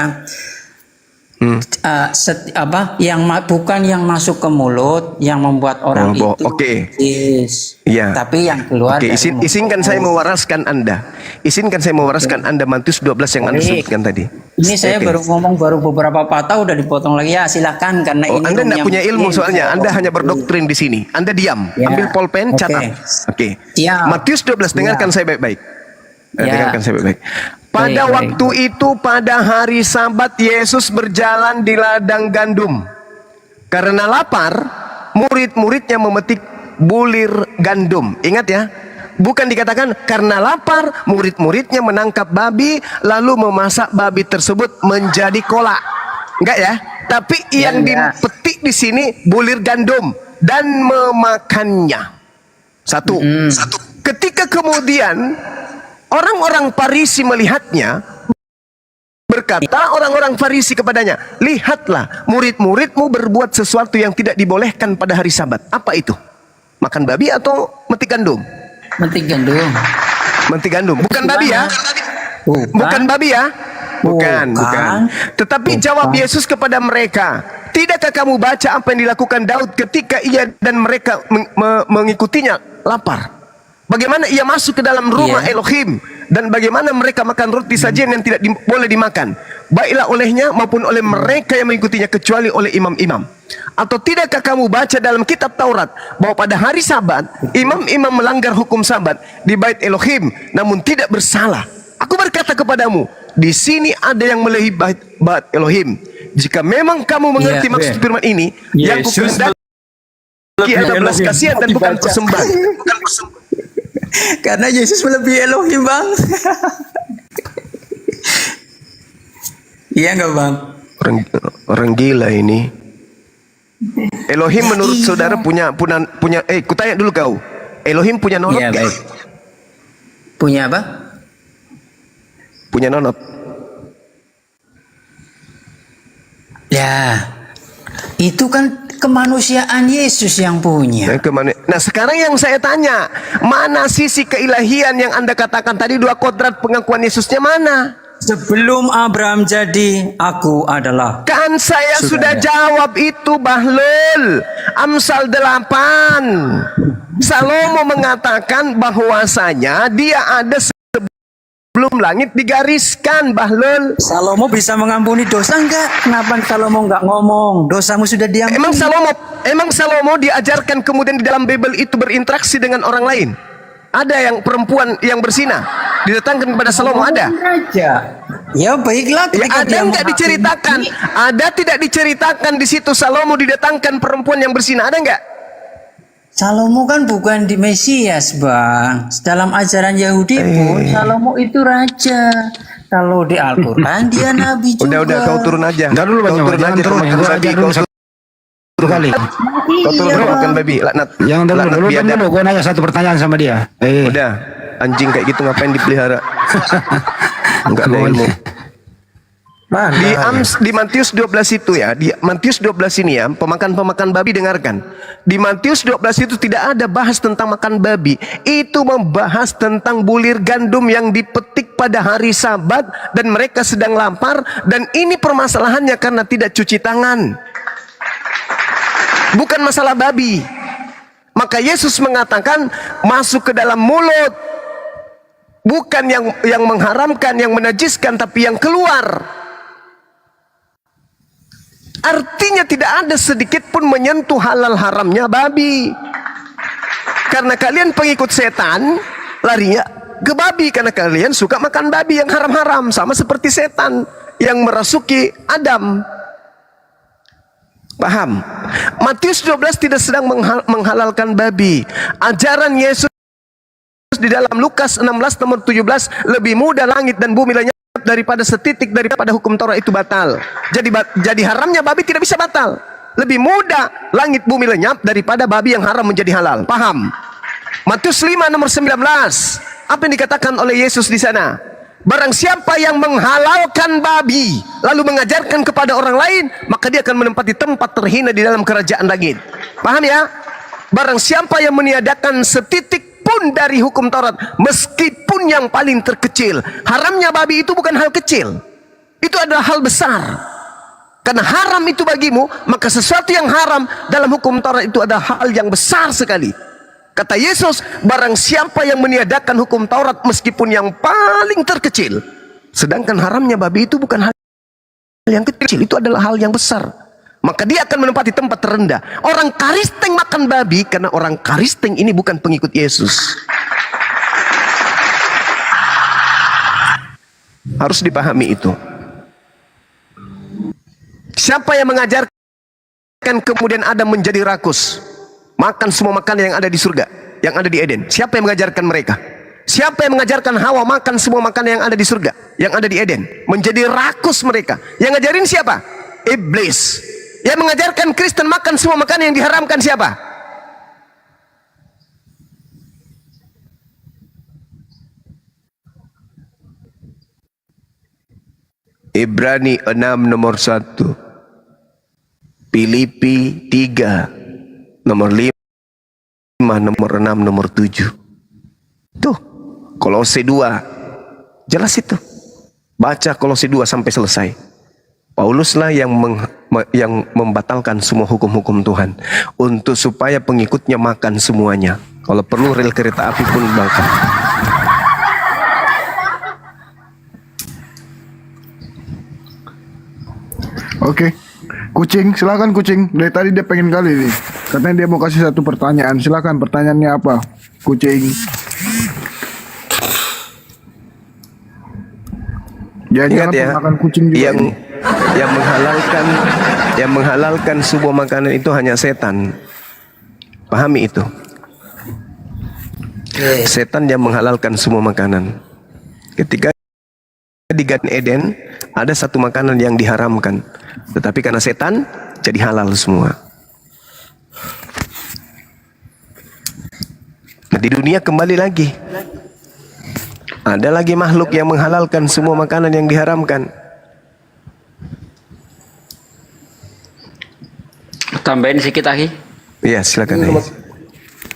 Bukan yang masuk ke mulut yang membuat orang itu najis. Iya. Tapi yang keluar dari mulut. Izinkan saya mewaraskan Anda. Izinkan saya mewaraskan Anda Matius 12 yang Anda Baik. sebutkan tadi. Ini saya Oke. baru ngomong beberapa patah udah dipotong lagi ya, silakan karena ini Anda tidak room punya yang- ilmu soalnya. Iya. Anda hanya berdoktrin di sini. Anda diam. Ya. Ambil pulpen, Oke. catat. Oke. Siap. Matius 12, dengarkan Siap. saya baik-baik. Ya. Dengarkan saya baik-baik. Pada Baik, waktu itu, pada hari Sabat, Yesus berjalan di ladang gandum. Karena lapar, murid-muridnya memetik bulir gandum. Ingat ya. Bukan dikatakan karena lapar, murid-muridnya menangkap babi, lalu memasak babi tersebut menjadi kolak. Enggak ya. Tapi yang Ya. dipetik di sini bulir gandum dan memakannya. Satu. Ketika kemudian orang-orang Farisi melihatnya, berkata orang-orang Farisi kepadanya, lihatlah murid-muridmu berbuat sesuatu yang tidak dibolehkan pada hari Sabat. Apa itu? Makan babi atau metik gandum? Metik gandum. Metik gandum. Bukan babi ya? Bukan babi ya? Bukan. Tetapi jawab Yesus kepada mereka, tidakkah kamu baca apa yang dilakukan Daud ketika ia dan mereka mengikutinya lapar? Bagaimana ia masuk ke dalam rumah Elohim dan bagaimana mereka makan roti sajian yang tidak boleh dimakan, baiklah olehnya maupun oleh mereka yang mengikutinya, kecuali oleh imam-imam. Atau tidakkah kamu baca dalam kitab Taurat bahwa pada hari Sabat imam-imam melanggar hukum Sabat di bait Elohim namun tidak bersalah? Aku berkata kepadamu, di sini ada yang melebihi bait Elohim. Jika memang kamu mengerti maksud firman ini, yang kukehendaki adalah belas kasihan dan bukan persembahan. Karena Yesus melebihi Elohim, Bang. Iya nggak, Bang? Orang gila ini. Elohim menurut saudara punya kutanya dulu kau. Elohim punya nonot Iya, nggak? baik. Punya apa? Punya nonot. Ya, itu kan kemanusiaan Yesus yang punya. Nah sekarang yang saya tanya, mana sisi keilahian yang Anda katakan tadi, dua kodrat pengakuan Yesusnya mana? Sebelum Abraham jadi, aku adalah. Kan saya sudah jawab itu, Bahlul. Amsal 8. Salomo mengatakan bahwasanya dia ada sebelum langit digariskan, Bahlul. Salomo bisa mengampuni dosa enggak? Kenapa Salomo enggak ngomong? Dosamu sudah diampuni. Emang Salomo diajarkan kemudian di dalam Bible itu berinteraksi dengan orang lain? Ada yang perempuan yang berzina didatangkan kepada Salomo, ada? Raja. Ya baiklah. Ya, ada nggak diceritakan? Ada tidak diceritakan di situ Salomo didatangkan perempuan yang berzina? Ada nggak? Salomo kan bukan di Mesias, Bang. Dalam ajaran Yahudi pun Salomo itu raja. Kalau di Al-Quran dia nabi juga. Udah kau turun aja. Ntar dulu, Bang, Kau turun jangan aja. turun, Kau gua ajar dulu nabi, kau itu. kali. Kau turun Iya, bro, Bang. makan babi, laknat. Jangan dulu, Laknat dulu biadab. gue nanya satu pertanyaan sama dia. Udah, anjing kayak gitu ngapain dipelihara? Enggak ada ilmu. Di Matius 12 itu ya, di Matius 12 ini ya, pemakan babi dengarkan. Di Matius 12 itu tidak ada bahas tentang makan babi. Itu membahas tentang bulir gandum yang dipetik pada hari Sabat dan mereka sedang lapar, dan ini permasalahannya karena tidak cuci tangan. Bukan masalah babi. Maka Yesus mengatakan masuk ke dalam mulut. Bukan yang mengharamkan, yang menajiskan, tapi yang keluar. Artinya tidak ada sedikit pun menyentuh halal haramnya babi. Karena kalian pengikut setan, larinya ke babi. Karena kalian suka makan babi yang haram-haram. Sama seperti setan yang merasuki Adam. Paham? Matius 12 tidak sedang menghalalkan babi. Ajaran Yesus di dalam Lukas 16 nomor 17, lebih mudah langit dan bumi lenyap daripada setitik daripada hukum Taurat itu batal. Jadi haramnya babi tidak bisa batal. Lebih mudah langit bumi lenyap daripada babi yang haram menjadi halal. Paham? Matius 5 nomor 19. Apa yang dikatakan oleh Yesus di sana? Barang siapa yang menghalalkan babi lalu mengajarkan kepada orang lain, maka dia akan menempati tempat terhina di dalam kerajaan langit. Paham ya? Barang siapa yang meniadakan setitik pun dari hukum Taurat, meskipun yang paling terkecil. Haramnya babi itu bukan hal kecil, itu adalah hal besar. Karena haram itu bagimu, maka sesuatu yang haram dalam hukum Taurat itu adalah hal yang besar sekali. Kata Yesus, barang siapa yang meniadakan hukum Taurat meskipun yang paling terkecil. Sedangkan haramnya babi itu bukan hal yang kecil, itu adalah hal yang besar. Maka dia akan menempati tempat terendah. Orang Kristen makan babi karena orang Kristen ini bukan pengikut Yesus. Harus dipahami itu. Siapa yang mengajarkan kemudian Adam menjadi rakus, makan semua makanan yang ada di surga, yang ada di Eden? Siapa yang mengajarkan mereka? Siapa yang mengajarkan Hawa makan semua makanan yang ada di surga, yang ada di Eden, menjadi rakus mereka? Yang ngajarin siapa? Iblis. Yang mengajarkan Kristen makan semua makanan yang diharamkan siapa? Ibrani 6 nomor 1, Filipi 3 nomor 5, nomor 6, nomor 7. Tuh, Kolose 2. Jelas itu. Baca Kolose 2 sampai selesai. Pauluslah yang membatalkan semua hukum-hukum Tuhan untuk supaya pengikutnya makan semuanya. Kalau perlu rel kereta api pun bakar. Oke. Kucing, silakan kucing. Dari tadi dia pengen kali nih. Katanya dia mau kasih satu pertanyaan. Silakan, pertanyaannya apa? Kucing. Ya, Ingat jangan ya, makan kucing juga. yang menghalalkan sebuah makanan itu hanya setan. Pahami itu. Setan yang menghalalkan semua makanan. Ketika di Gan Eden ada satu makanan yang diharamkan, tetapi karena setan jadi halal semua. Nah, di dunia kembali lagi ada lagi makhluk yang menghalalkan semua makanan yang diharamkan. Tambahin sedikit lagi. Iya, silakan.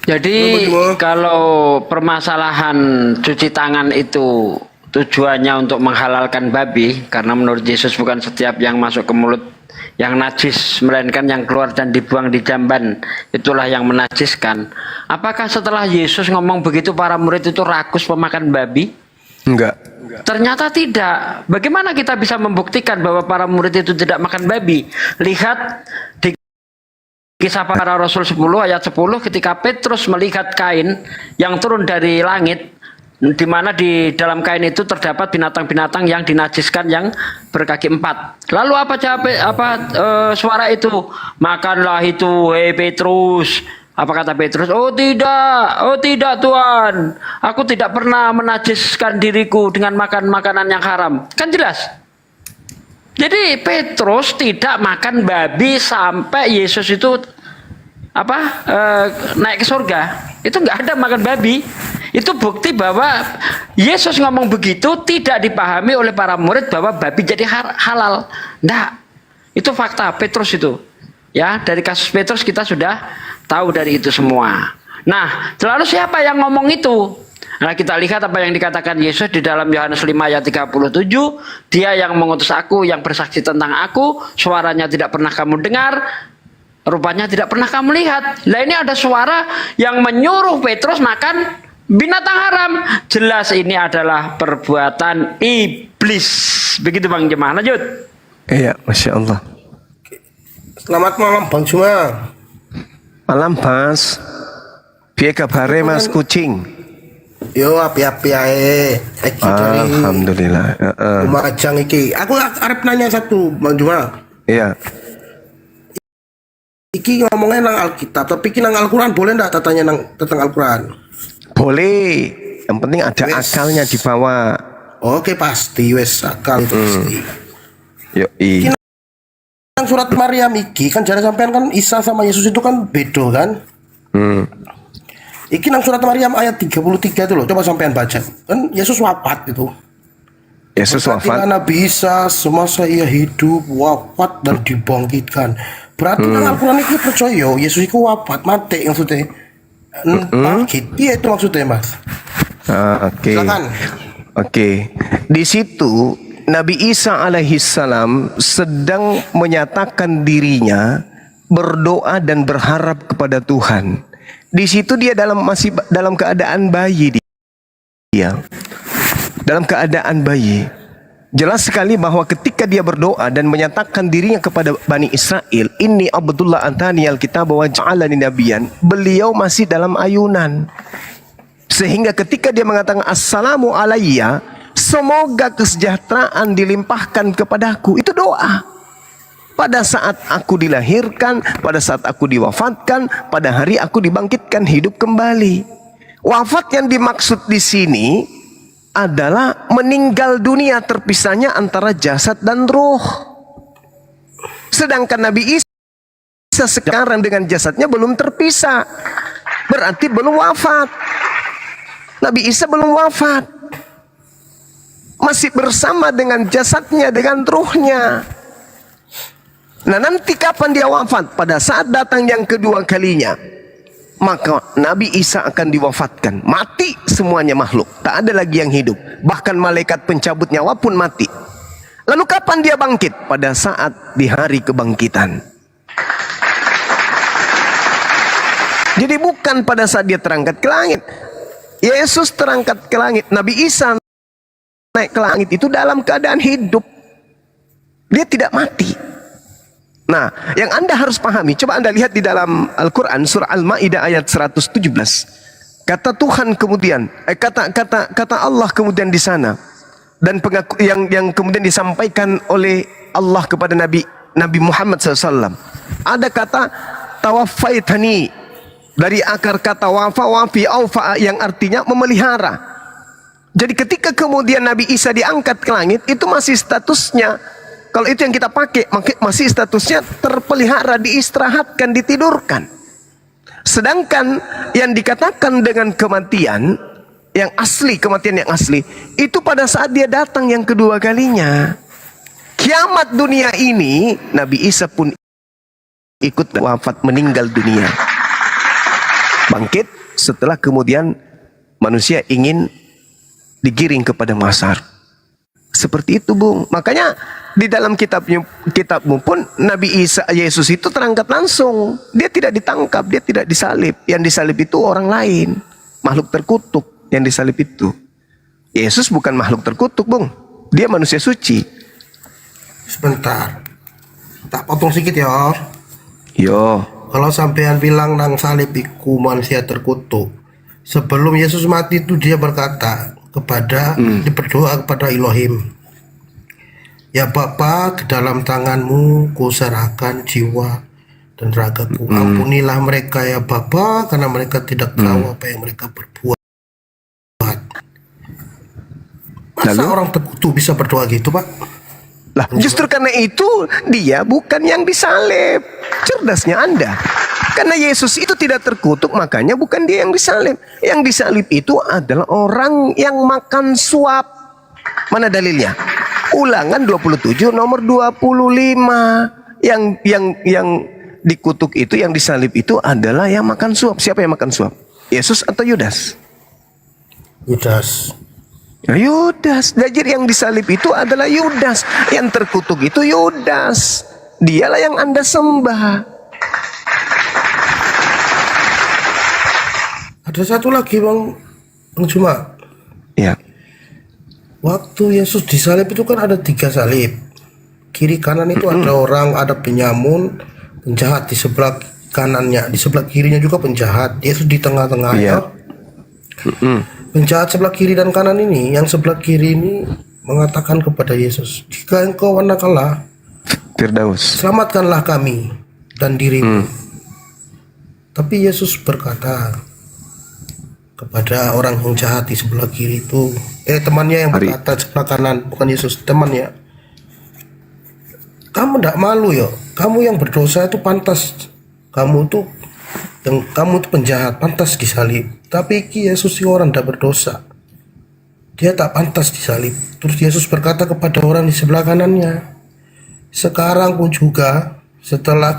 Jadi kalau permasalahan cuci tangan itu tujuannya untuk menghalalkan babi, karena menurut Yesus bukan setiap yang masuk ke mulut yang najis, melainkan yang keluar dan dibuang di jamban, itulah yang menajiskan. Apakah setelah Yesus ngomong begitu para murid itu rakus pemakan babi? Enggak. Ternyata tidak. Bagaimana kita bisa membuktikan bahwa para murid itu tidak makan babi? Lihat di Kisah Para Rasul 10 ayat 10, ketika Petrus melihat kain yang turun dari langit, di mana di dalam kain itu terdapat binatang-binatang yang dinajiskan yang berkaki 4. Lalu apa jawab suara itu? Makanlah itu, hei Petrus. Apa kata Petrus? Oh tidak Tuhan. Aku tidak pernah menajiskan diriku dengan makan makanan yang haram. Kan jelas. Jadi Petrus tidak makan babi sampai Yesus itu naik ke surga. Itu nggak ada makan babi. Itu bukti bahwa Yesus ngomong begitu tidak dipahami oleh para murid bahwa babi jadi halal. Nggak. Itu fakta Petrus itu. Ya, dari kasus Petrus kita sudah tahu dari itu semua. Nah, lalu siapa yang ngomong itu? Nah, kita lihat apa yang dikatakan Yesus di dalam Yohanes 5 ayat 37. Dia yang mengutus aku, yang bersaksi tentang aku, suaranya tidak pernah kamu dengar, rupanya tidak pernah kamu lihat. Lah ini ada suara yang menyuruh Petrus makan binatang haram. Jelas ini adalah perbuatan iblis. Begitu Bang Jemaah. Lanjut. Iya, Masya Allah. Selamat malam Bang Juma. Malam Mas. Piye kabare Mas Kucing? Yo api-api ae. Iki dari Alhamdulillah. Lumajang iki. Aku arep nanya satu Bang Juma. Iya. Iki ngomongnya nang Alkitab, tapi iki nang Al-Qur'an boleh ndak tanya tentang Al-Qur'an? Boleh. Yang penting ada akalnya dibawa. Oke, pasti wes akal itu pasti. Yoi. Nang surat Maryam iki kan jare sampean kan Isa sama Yesus itu kan beda kan? Iki nang surat Maryam ayat 33 itu loh, coba sampean baca. Kan Yesus wafat itu. Yesus wafat. Nabi Isa semasa ia hidup wafat dan dibangkitkan. Berarti nang Al-Qur'an iki percaya Yesus itu wafat, mati maksudnya. Bangkit. Iya itu maksudnya, Mas. Oke. Silakan. Oke. Di situ Nabi Isa alaihissalam sedang menyatakan dirinya berdoa dan berharap kepada Tuhan. Di situ dia masih dalam keadaan bayi dia. Dalam keadaan bayi. Jelas sekali bahwa ketika dia berdoa dan menyatakan dirinya kepada Bani Israel, "Inni Abdullah antani al-kitab wa ja'alani nabiyyan." Beliau masih dalam ayunan. Sehingga ketika dia mengatakan assalamu alayya, semoga kesejahteraan dilimpahkan kepadaku, itu doa. Pada saat aku dilahirkan, pada saat aku diwafatkan, pada hari aku dibangkitkan hidup kembali. Wafat yang dimaksud di sini adalah meninggal dunia, terpisahnya antara jasad dan ruh. Sedangkan Nabi Isa sekarang dengan jasadnya belum terpisah, berarti belum wafat. Nabi Isa belum wafat, masih bersama dengan jasadnya, dengan ruhnya. Nah, nanti kapan dia wafat? Pada saat datang yang kedua kalinya, maka Nabi Isa akan diwafatkan. Mati semuanya makhluk, tak ada lagi yang hidup. Bahkan malaikat pencabut nyawa pun mati. Lalu kapan dia bangkit? Pada saat di hari kebangkitan. Jadi bukan pada saat dia terangkat ke langit. Yesus terangkat ke langit, Nabi Isa naik ke langit itu dalam keadaan hidup. Dia tidak mati. Nah, yang Anda harus pahami, coba Anda lihat di dalam Al-Quran surah Al-Ma'idah ayat 117. Kata Tuhan kemudian, kata Allah kemudian di sana, dan yang kemudian disampaikan oleh Allah kepada Nabi Muhammad SAW. Ada kata tawaffaitani, dari akar kata wafa, wafi, aufa, yang artinya memelihara. Jadi ketika kemudian Nabi Isa diangkat ke langit, itu masih statusnya, kalau itu yang kita pakai, masih statusnya terpelihara, diistirahatkan, ditidurkan. Sedangkan yang dikatakan dengan kematian yang asli, kematian yang asli, itu pada saat dia datang yang kedua kalinya. Kiamat dunia ini, Nabi Isa pun ikut wafat, meninggal dunia. Bangkit setelah kemudian manusia ingin digiring kepada mahsyar. Seperti itu, Bung. Makanya di dalam kitabmu pun Nabi Isa, Yesus itu terangkat langsung. Dia tidak ditangkap, dia tidak disalib. Yang disalib itu orang lain, makhluk terkutuk yang disalib itu. Yesus bukan makhluk terkutuk, Bung. Dia manusia suci. Sebentar, tak potong sedikit ya. Yo. Kalau sampean bilang nang salib iku manusia terkutuk, sebelum Yesus mati itu dia berkata kepada berdoa kepada Elohim, ya Bapa, ke dalam tanganmu ku serahkan jiwa dan ragaku. Ampunilah mereka ya Bapa, karena mereka tidak tahu apa yang mereka berbuat. Masa Lalu? orang terkutuk bisa berdoa gitu, Pak? Lah, justru karena itu dia bukan yang disalib. Cerdasnya Anda. Karena Yesus itu tidak terkutuk, makanya bukan dia yang disalib. Yang disalib itu adalah orang yang makan suap. Mana dalilnya? Ulangan 27 nomor 25. Yang dikutuk itu, yang disalib itu adalah yang makan suap. Siapa yang makan suap? Yesus atau Yudas? Yudas. Yudas. Jadi yang disalib itu adalah Yudas. Yang terkutuk itu Yudas. Dialah yang Anda sembah. Ada satu lagi Bang Juma. Ya. Waktu Yesus disalib itu kan ada 3 salib. Kiri kanan itu ada orang, ada penyamun, penjahat di sebelah kanannya, di sebelah kirinya juga penjahat. Yesus di tengah-tengahnya. Penjahat sebelah kiri dan kanan ini, yang sebelah kiri ini mengatakan kepada Yesus, jika engkau wanakalah, Firdaus, selamatkanlah kami dan dirimu. Tapi Yesus berkata kepada orang yang jahat di sebelah kiri itu, temannya yang berkata sebelah kanan, bukan Yesus, temannya, kamu tidak malu ya, kamu yang berdosa itu pantas, kamu tuh penjahat, pantas disalib. Tapi Yesus si orang tidak berdosa, dia tak pantas disalib. Terus Yesus berkata kepada orang di sebelah kanannya, sekarang pun juga setelah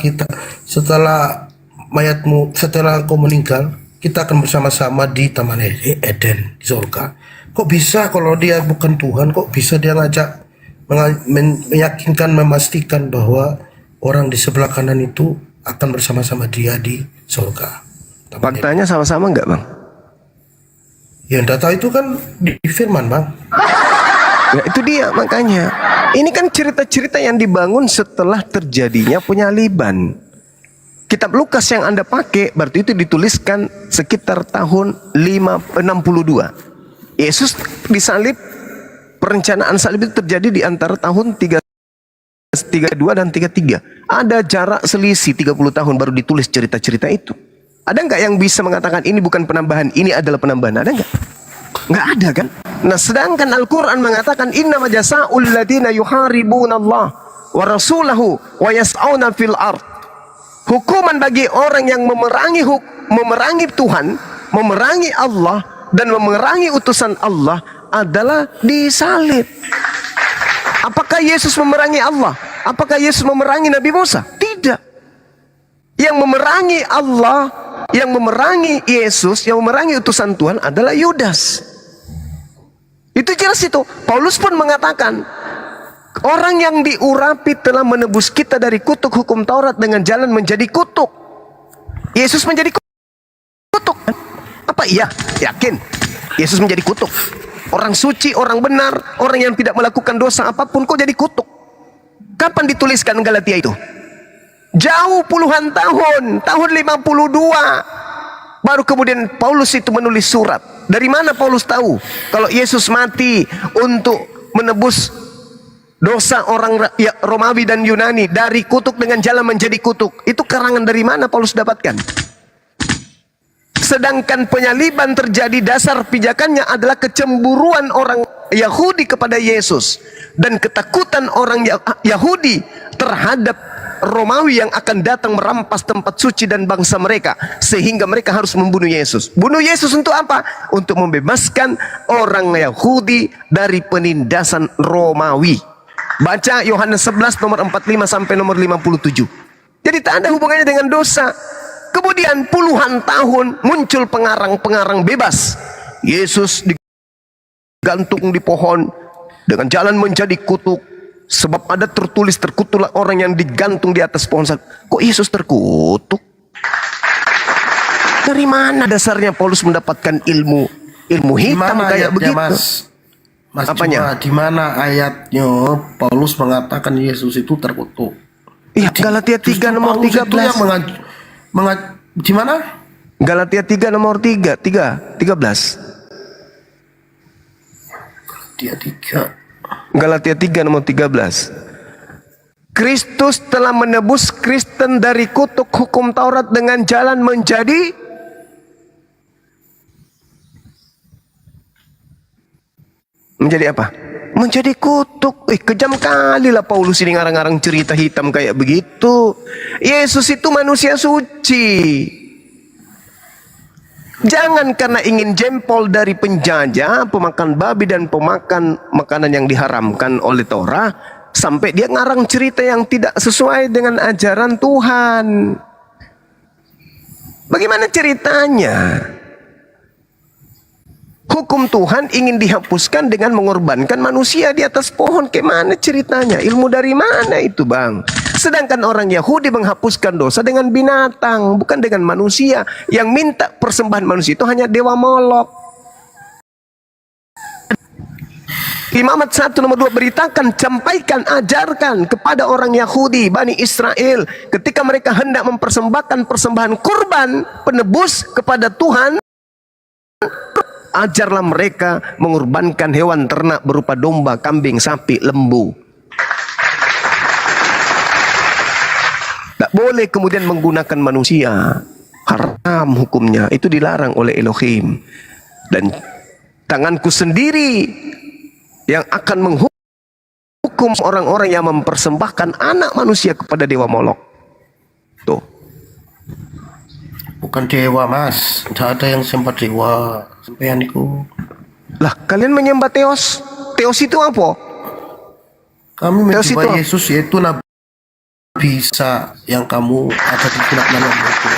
mayatmu, setelah engkau meninggal, kita akan bersama-sama di Taman Eden di surga. Kok bisa kalau dia bukan Tuhan, kok bisa dia ngajak meyakinkan, memastikan bahwa orang di sebelah kanan itu akan bersama-sama dia di surga? faktanya sama-sama enggak, Bang? Ya data itu kan di firman, Bang. Ya itu dia makanya. Ini kan cerita-cerita yang dibangun setelah terjadinya penyaliban. Kitab Lukas yang Anda pakai berarti itu dituliskan sekitar tahun 62. Yesus disalib, perencanaan salib itu terjadi di antara tahun 32 dan 33. Ada jarak selisih 30 tahun baru ditulis cerita-cerita itu. Ada nggak yang bisa mengatakan ini bukan penambahan, ini adalah penambahan? Ada nggak? Nggak ada kan? Nah, sedangkan Al-Quran mengatakan innama jazaa'ul ladzina yuharibunallah wa rasulahu wa yas'auna fil ard. Hukuman bagi orang yang memerangi Tuhan, memerangi Allah dan memerangi utusan Allah adalah disalib. Apakah Yesus memerangi Allah? Apakah Yesus memerangi Nabi Musa? Tidak. Yang memerangi Allah, yang memerangi Yesus, yang memerangi utusan Tuhan adalah Yudas. Itu jelas itu. Paulus pun mengatakan, orang yang diurapi telah menebus kita dari kutuk hukum Taurat dengan jalan menjadi kutuk. Yesus menjadi kutuk. Apa iya? Yakin? Yesus menjadi kutuk. Orang suci, orang benar, orang yang tidak melakukan dosa apapun kok jadi kutuk. Kapan dituliskan Galatia itu? Jauh puluhan tahun, tahun 52. Baru kemudian Paulus itu menulis surat. Dari mana Paulus tahu kalau Yesus mati untuk menebus dosa orang Romawi dan Yunani dari kutuk dengan jalan menjadi kutuk? Itu karangan dari mana Paulus dapatkan? Sedangkan penyaliban terjadi, dasar pijakannya adalah kecemburuan orang Yahudi kepada Yesus dan ketakutan orang Yahudi terhadap Romawi yang akan datang merampas tempat suci dan bangsa mereka, sehingga mereka harus membunuh Yesus. Bunuh Yesus untuk apa? Untuk membebaskan orang Yahudi dari penindasan Romawi. Baca Yohanes 11 nomor 45 sampai nomor 57. Jadi tak ada hubungannya dengan dosa. Kemudian puluhan tahun muncul pengarang-pengarang bebas. Yesus digantung di pohon dengan jalan menjadi kutuk. Sebab ada terkutuklah orang yang digantung di atas pohon. Kok Yesus terkutuk? Dari mana dasarnya Paulus mendapatkan ilmu hitam kayak begitu? Mas Apanya? Di mana ayatnya Paulus mengatakan Yesus itu terkutuk? Iya, Galatia 3 nomor 13. Di mana? Galatia 3 nomor 13. Dia 3. Galatia 3 nomor 13. Kristus telah menebus Kristen dari kutuk hukum Taurat dengan jalan menjadi Menjadi apa? Menjadi kutuk. Kejam kali lah Paulus ini ngarang-ngarang cerita hitam kayak begitu. Yesus itu manusia suci. Jangan karena ingin jempol dari penjajah, pemakan babi dan pemakan makanan yang diharamkan oleh Torah, sampai dia ngarang cerita yang tidak sesuai dengan ajaran Tuhan. Bagaimana ceritanya? Hukum Tuhan ingin dihapuskan dengan mengorbankan manusia di atas pohon. Gimana ceritanya? Ilmu dari mana itu, Bang? Sedangkan orang Yahudi menghapuskan dosa dengan binatang, bukan dengan manusia. Yang minta persembahan manusia itu hanya dewa Molok. Imamat 1 nomor 2 beritakan, sampaikan, ajarkan kepada orang Yahudi, Bani Israel, ketika mereka hendak mempersembahkan persembahan kurban penebus kepada Tuhan, ajarlah mereka mengorbankan hewan ternak berupa domba, kambing, sapi, lembu. Tak boleh kemudian menggunakan manusia. Haram hukumnya. Itu dilarang oleh Elohim. Dan tanganku sendiri yang akan menghukum orang-orang yang mempersembahkan anak manusia kepada dewa Molok. Tuh. Bukan dewa, Mas. Tidak ada yang sembah dewa. Sampean itu. Lah, kalian menyembah Theos. Theos itu apa? Kami Theos menyembah itu Yesus, yaitu Nabi Isa yang kamu ada di kitab dalam buku.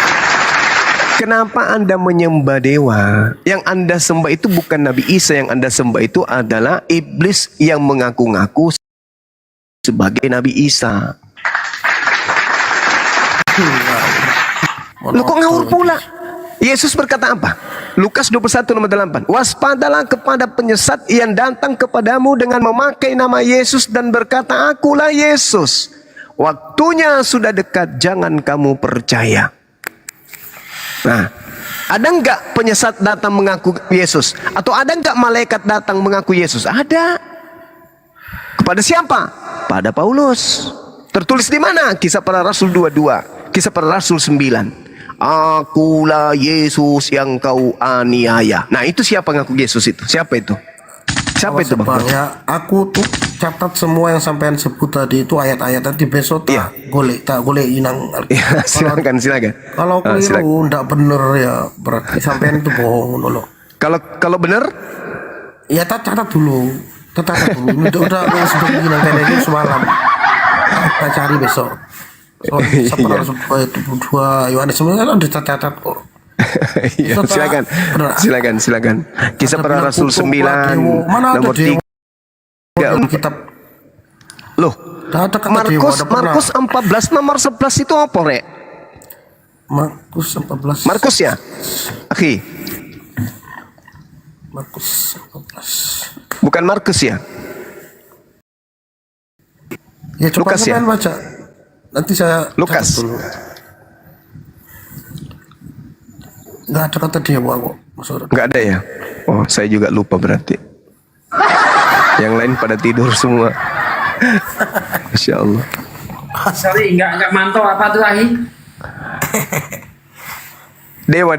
Kenapa Anda menyembah dewa? Yang Anda sembah itu bukan Nabi Isa. Yang Anda sembah itu adalah iblis yang mengaku-ngaku sebagai Nabi Isa. Lu kok ngawur pula? Yesus berkata apa? Lukas 21 nomor 8. Waspadalah kepada penyesat yang datang kepadamu dengan memakai nama Yesus dan berkata, akulah Yesus. Waktunya sudah dekat, jangan kamu percaya. Nah, ada enggak penyesat datang mengaku Yesus? Atau ada enggak malaikat datang mengaku Yesus? Ada. Kepada siapa? Pada Paulus. Tertulis di mana? Kisah Para Rasul 22, Kisah Para Rasul 9. Akulah Yesus yang kau aniaya. Nah, itu siapa ngaku Yesus itu? Siapa itu? Siapa itu, Bang? Ya, aku tuh catat semua yang sampean sebut tadi itu ayat-ayat, nanti besok tak golek inang. Ya, silakan. Kalau keliru ndak bener ya berarti sampean itu bohong dulu. Kalau benar? Ya catat dulu. Ini udah seperti inang kayak ini semalam. Kita cari besok. Seperti supaya itu dua Yohanes sebenarnya ada catat kok. Ya, silakan. Kisah Para Rasul 9 nomor 3. Kitab Loh, Markus 14 nomor 11 itu apa, Rek? Markus 14. Markus ya? Akhi. Markus 14. Bukan Markus ya? Ya coba Lukas ya? baca. Nanti saya Lukas. dulu. Nggak ada kata dewa kok. Nggak ada ya? Oh, saya juga lupa berarti. Yang lain pada tidur semua. Masya Allah. Sorry, nggak mantau apa tuh, Ahi? Dewa.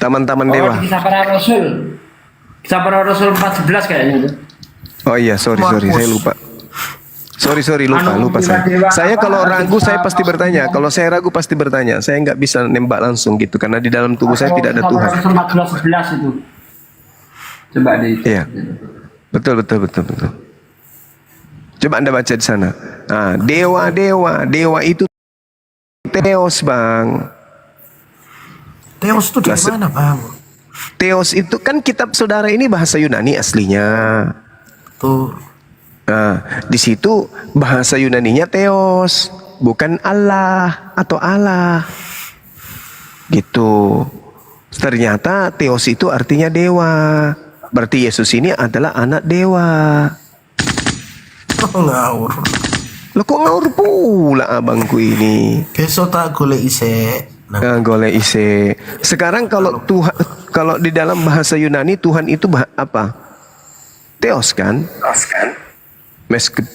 Taman-taman dewa. Kisah Para Rasul. Kisah Para Rasul 14 kayaknya itu. Oh iya, sorry, saya lupa. Sorry, lupa saya. Saya kalau ragu saya pasti bertanya. Kalau saya ragu pasti bertanya. Saya nggak bisa nembak langsung gitu karena di dalam tubuh saya tidak ada Tuhan. 14 itu. Coba deh. Iya. Betul. Coba Anda baca di sana. Nah, dewa itu Theos, Bang. Theos itu dari mana, Bang? Theos itu kan kitab saudara ini bahasa Yunani aslinya. Tuh. Nah, di situ bahasa Yunaninya Theos, bukan Allah atau Allah. Gitu. Ternyata Theos itu artinya dewa. Berarti Yesus ini adalah anak dewa. Ngawur. Loh kok ngawur pula abangku ini? Besok tak golek ise. Golek ise. Sekarang kalau Tuhan, kalau di dalam bahasa Yunani Tuhan itu apa? Theos kan?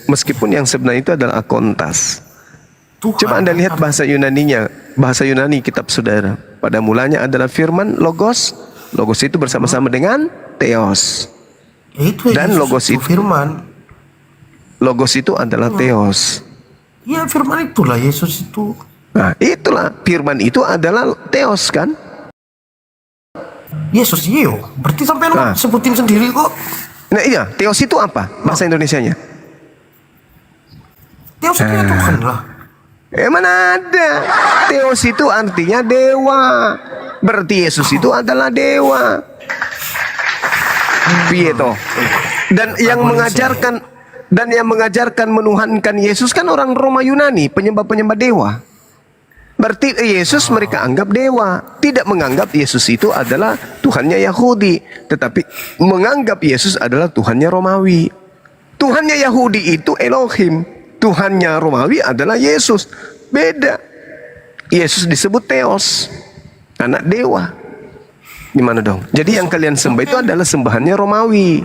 Meskipun yang sebenarnya itu adalah akontas. Coba Anda lihat bahasa Yunaninya, bahasa Yunani kitab saudara. Pada mulanya adalah firman, logos. Logos itu bersama-sama dengan Theos. Itu Dan Yesus logos itu firman. Logos itu adalah Theos. Ya firman itulah Yesus itu. Nah, itulah firman itu adalah Theos kan? Yesus iyo. Berarti sampai sebutin sendiri kok. Nah iya, Theos itu apa bahasa Indonesianya? Theos itu ya Tuhan lah. Mana ada? Theos itu artinya dewa. Berarti Yesus itu adalah dewa. Piye toh? Dan yang mengajarkan menuhankan Yesus kan orang Roma Yunani, penyembah-penyembah dewa. Berarti Yesus mereka anggap dewa, tidak menganggap Yesus itu adalah Tuhannya Yahudi, tetapi menganggap Yesus adalah Tuhannya Romawi. Tuhannya Yahudi itu Elohim, Tuhannya Romawi adalah Yesus. Beda. Yesus disebut Theos, anak dewa. Gimana dong? Jadi yang kalian sembah itu adalah sembahannya Romawi.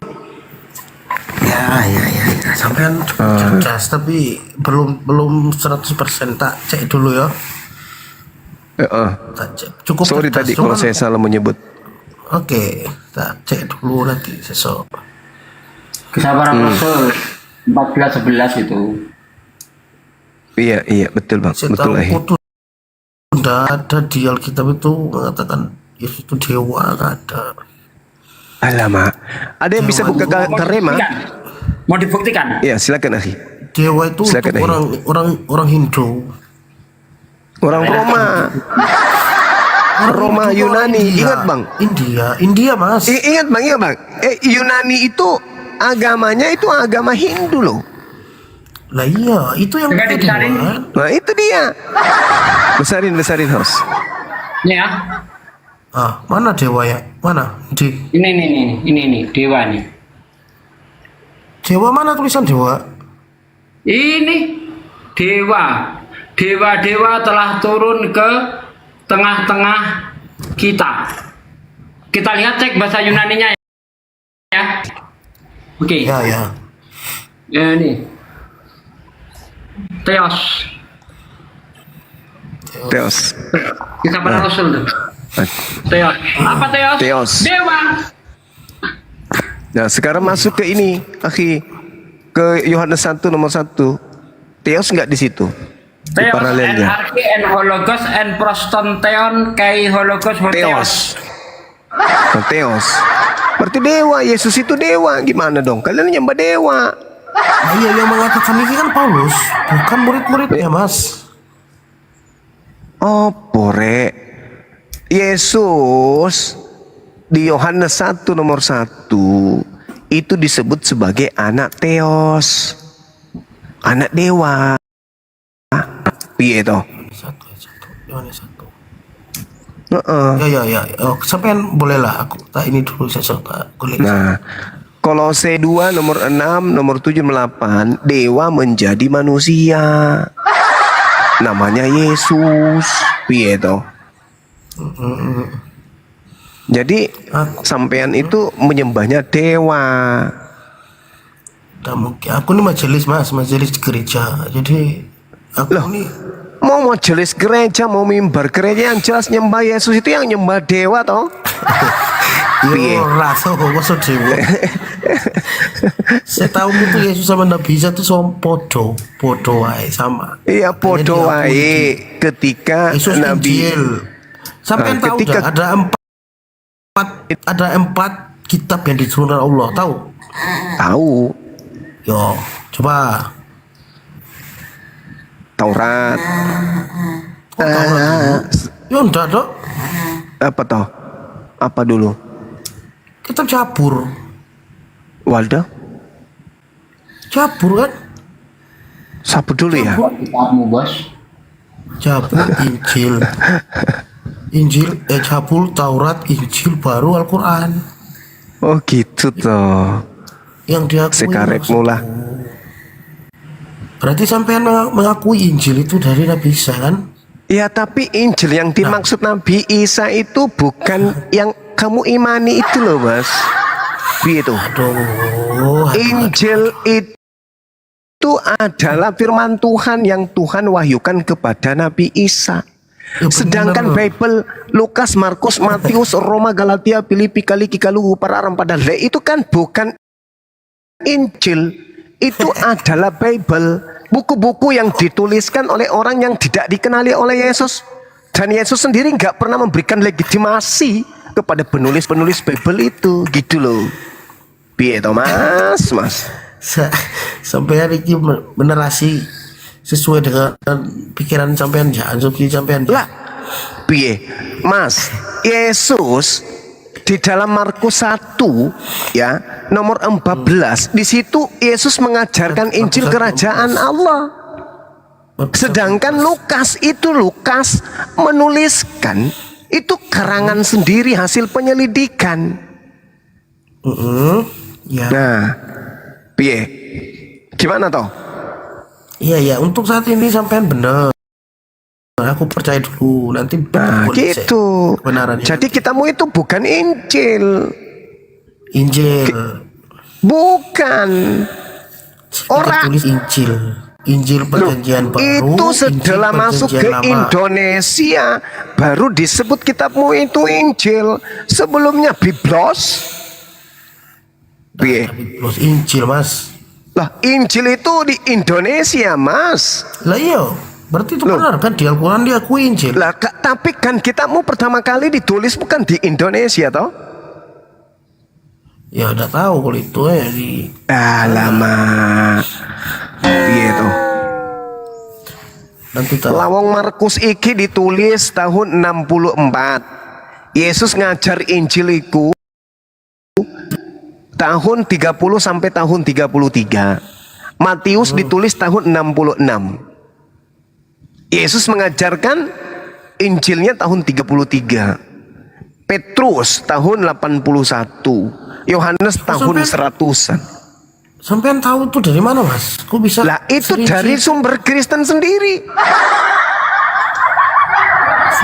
Ya. Sampean cukup cerdas, tapi belum 100%. Tak cek dulu ya. Tak cek. Cukup Sorry cerdas, tadi kalau saya salah menyebut. Oke, tak cek dulu nanti sesok. Kisah para Rasul 14:11 itu. Iya betul bang, betul lah. Tidak ada di Alkitab itu mengatakan Yesus itu dewa, nggak ada. Alamak, ada yang bisa buka karema? Mau dibuktikan? Iya silakan akhi. Dewa itu Silakan, untuk orang Hindu. Orang Roma. Roma Yunani, ingat bang? India mas. Ingat bang. Yunani itu agamanya itu agama Hindu loh. Lah iya, itu yang kedua. Nah itu dia. Besarin host. Ini ya. Mana dewa ya? Mana? Ini dewa nih. Dewa mana tulisan dewa? Ini dewa. Dewa-dewa telah turun ke tengah-tengah kita. Kita lihat cek bahasa Yunaninya ya. Oke. Ya. Ini. Theos. Kisah para Rasul tuh. Theos. Apa Theos? Theos. Dewa. Nah sekarang masuk ke ini, akhi, ke Yohanes 1 nomor 1. Theos nggak di situ? Di Theos paralelnya. arche en hologos en prostonteon kai hologos Theos. Theos. Berarti dewa. Yesus itu dewa. Gimana dong? Kalian nyembah dewa. Nah, iya yang mengatakan ini kan Paulus, bukan murid-muridnya mas. Oh pore. Yesus di Yohanes 1 nomor 1 itu disebut sebagai anak Theos, anak dewa. Piye toh? Yohanes 1. Ya. Sampean bolehlah aku tak ini dulu saya kulik. Nah, Kolose 2 nomor 6 nomor 7 8 dewa menjadi manusia. Namanya Yesus. Piye toh? Jadi sampean itu menyembahnya dewa. Tidak mungkin. Aku ini majelis gereja. Jadi aku ini mau majelis gereja, mau mimbar gereja, yang jelas nyembah Yesus itu yang nyembah dewa toh. yo rasa kok dewa. Saya tahu itu Yesus sama Nabi Isa itu sama podo wae sama. Iya podo wae ketika Yesus Nabi Injil. Sampai tahu ketika ada empat kitab yang diturunkan Allah, tahu? Tahu. Yo, coba. Taurat. Yo enggak dok. Apa toh? Apa dulu? Kitab Jabur. Waldo? Jabur kan? Sapu dulu ya. Kamu bos. Jabur, Jabur, Taurat, Injil, baru Al-Quran. Oh gitu toh. Yang diakui. Sekarek mula. Berarti sampean mengakui Injil itu dari Nabi Isa kan? Ya tapi Injil yang dimaksud Nabi Isa itu bukan yang kamu imani itu loh mas. Gitu. Aduh. Injil itu adalah firman Tuhan yang Tuhan wahyukan kepada Nabi Isa. Sedangkan Bible Lukas, Markus, Matius, Roma, Galatia, Filipi, Kaliki, Kaluhu, Pararam, Padale itu kan bukan Injil, itu adalah Bible. Buku-buku yang dituliskan oleh orang yang tidak dikenali oleh Yesus. Dan Yesus sendiri nggak pernah memberikan legitimasi kepada penulis-penulis Bible itu. Gitu loh. Piye to Mas? Sampai hari ini menerasi sesuai dengan pikiran sampean ya, asumsi sampean. Lah, piye? Mas, Yesus di dalam Markus 1 ya, nomor 14, di situ Yesus mengajarkan Injil kerajaan Allah. Sedangkan Lukas menuliskan itu karangan sendiri hasil penyelidikan. Ya. Nah, piye? Gimana toh? Iya, untuk saat ini sampean benar. Aku percaya dulu, nanti Nah, gitu. kebenarannya. Jadi kitamu itu bukan Injil. Bukan. Orang tulis Injil perjanjian baru. itu setelah Injil masuk ke perjanjian lama. Indonesia baru disebut kitabmu itu Injil. Sebelumnya Biblos. Piye? Terus Injil, Mas. Lah, Injil itu di Indonesia, Mas. Lah iya, berarti itu Loh. benar kan, di Al-Quran diakui Injil. Lah, tapi kan kitabmu pertama kali ditulis bukan di Indonesia toh? Ya udah tahu kalau itu ya di Alamak. Piye toh? nanti tahu. Lawang Markus iki ditulis tahun 64. Yesus ngajar Injil iku tahun 30 sampai tahun 33. Matius ditulis tahun 66. Yesus mengajarkan Injilnya tahun 33. Petrus tahun 81. Yohanes tahun 100-an. Sampean tahu tuh dari mana, Mas? Kok bisa? Lah itu sering dari sih? sumber Kristen sendiri.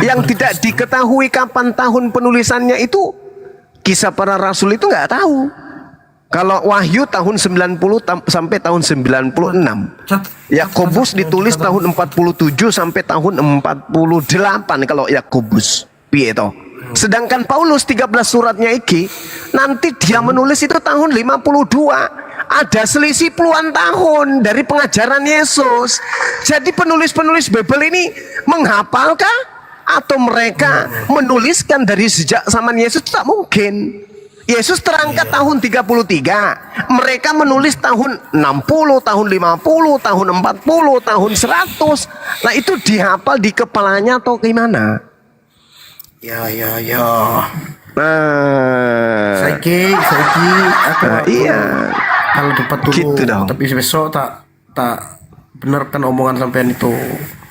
Yang tidak diketahui kapan tahun penulisannya itu, Kisah Para Rasul itu nggak tahu. Kalau Wahyu tahun 90 sampai tahun 96. Yakobus ditulis tahun 47 sampai tahun 48 kalau Yakobus. Piye toh? Sedangkan Paulus 13 suratnya iki nanti dia menulis itu tahun 52. Ada selisih puluhan tahun dari pengajaran Yesus. Jadi penulis-penulis Bible ini menghafalkah atau mereka menuliskan dari sejak zaman Yesus? Tak mungkin. Yesus terangkat tahun 33. Mereka menulis tahun 60, tahun 50, tahun 40, tahun 100. Nah itu dihafal di kepalanya atau gimana? Ya. Nah, Saiki aku iya. kalau dapat dulu. Gitu dong. Tapi besok tak benarkan omongan sampean itu.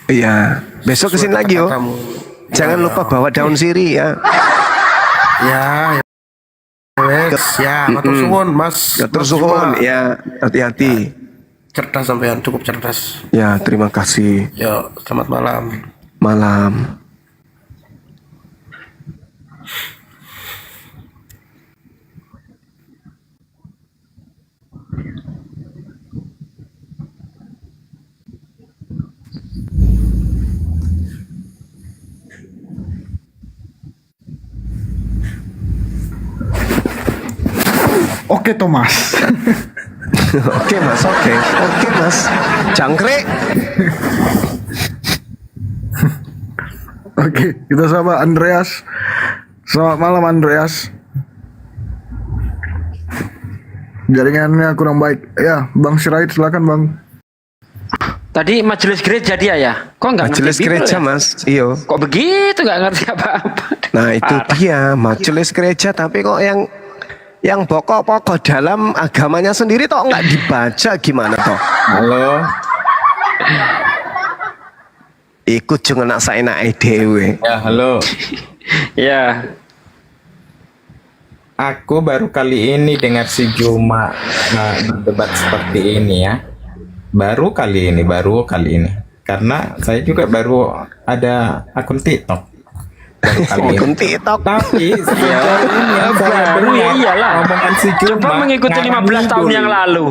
Iya. Besok kesini lagi yo. Katamu. Jangan lupa bawa daun sirih ya. Ya. Wes, ya, matur suwun, Mas. Matur Mas suwun Juma. ya. Hati-hati. Cerdas sampean, cukup cerdas. Ya, terima kasih. Ya, selamat malam. Malam. Oke Thomas. Oke mas, oke mas. Jangkrik. Oke, kita sama Andreas. Selamat malam Andreas. Jaringannya kurang baik. Ya, Bang Sirait silakan Bang. Tadi majelis gereja dia ya? Kok nggak ngerti Majelis Bible gereja ya? mas. Iyo. Kok begitu nggak ngerti apa-apa? Nah itu Parah. dia majelis gereja, tapi kok yang pokok-pokok dalam agamanya sendiri toh nggak dibaca gimana toh? Halo. Ikut cuma nak saenake dhewe. Ya, halo. Ya, Aku baru kali ini dengar si Juma berdebat seperti ini ya. Baru kali ini. Karena saya juga baru ada akun TikTok. Baru kali ini. Akun TikTok. Tapi sejauh ini yang saya baru ya dengar iyalah. omongan si Juma Coba mengikuti 15 tahun yang lalu.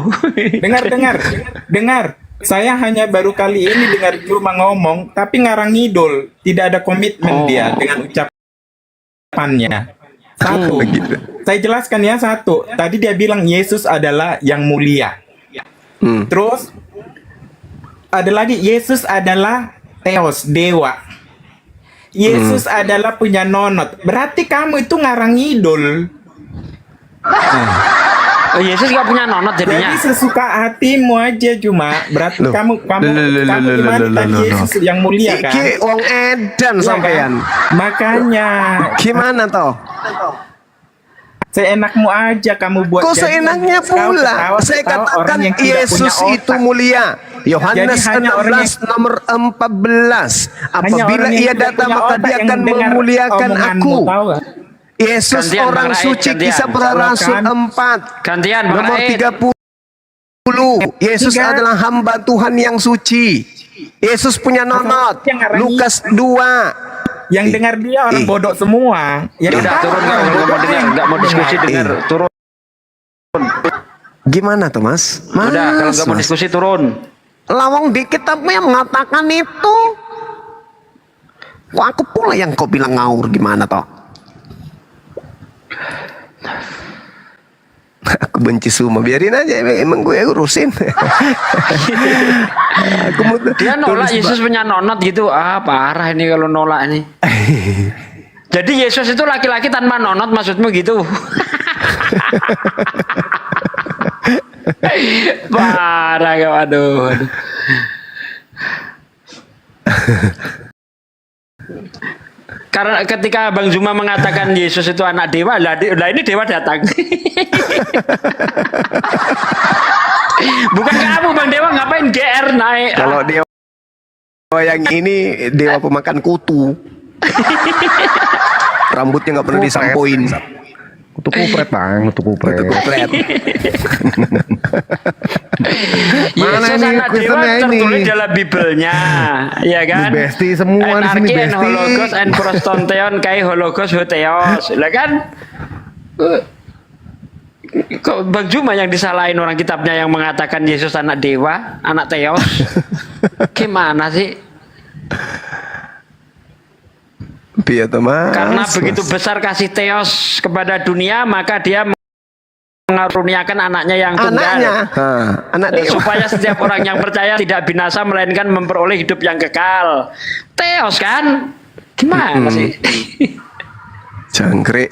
Dengar. Saya hanya baru kali ini dengar Juma ngomong, tapi ngarang ngidul, tidak ada komitmen dia dengan ucapannya. Satu, saya jelaskan ya satu. Tadi dia bilang Yesus adalah yang mulia. Terus ada lagi Yesus adalah Theos, dewa. Yesus adalah punya nonot. Berarti kamu itu ngarang ngidul. Oh, Yesus gak punya nonot jadinya. Jadi sesuka hatimu aja cuma. Berarti kamu gimana tadi Yesus yang mulia kan? Iki wong edan Iya sampean. kan? Makanya Gimana toh? seenakmu aja kamu buat. Kok jadi seenaknya pula? Saya katakan Yesus itu mulia. Yohanes Jadi hanya orang 16 nomor 14. Apabila orang yang ia tidak datang punya maka otak dia yang akan mendengar memuliakan omonganmu, aku. tahu gak? Yesus Gantian, orang Bang Raid, suci, gantian. Kisah Para Rasul Silakan. 4 Gantian Bang nomor Raid. 30. Yesus Tiga. adalah hamba Tuhan yang suci. Yesus punya nonot. yang ngarang Lukas 2. Yang dengar dia orang bodoh semua. Ya Udah turun, nggak mau dengar, nggak mau diskusi dengar, turun. Gimana tuh Mas? Udah, kalau nggak mau Mas. diskusi turun. Lawang di kitabnya mengatakan itu. Kok aku pula yang kau bilang ngawur gimana toh? Aku benci semua, biarin aja, emang gue urusin. Aku mau Dia nolak tulis, Yesus punya nonot gitu. Ah, parah ini kalau nolak ini. Jadi Yesus itu laki-laki tanpa nonot maksudmu gitu? Parah ya, aduh. Karena ketika Bang Zuma mengatakan Yesus itu anak dewa, lah ini dewa datang. Bukan kamu Bang Dewa, ngapain GR naik? Kalau dewa yang ini dewa pemakan kutu. Rambutnya nggak pernah disampoin. Kutu kupret bang, kutu kupret. Kupret. Mana Yesus ini anak dewa kuesternya ini? tertulis dalam Bibelnya, ya kan? Ini besti semua di sini, Anarki and besti. hologos and prostonteon kai hologos hoteos, lah kan? Kok Bang Juma yang disalahin orang kitabnya yang mengatakan Yesus anak dewa, anak Theos? Gimana sih? Iya tuh Mas. Karena begitu besar kasih Theos kepada dunia, maka dia mengaruniakan anaknya yang tunggal. Anaknya, anak dewa. Supaya setiap orang yang percaya tidak binasa melainkan memperoleh hidup yang kekal. Theos kan? Gimana sih? Jangkrik.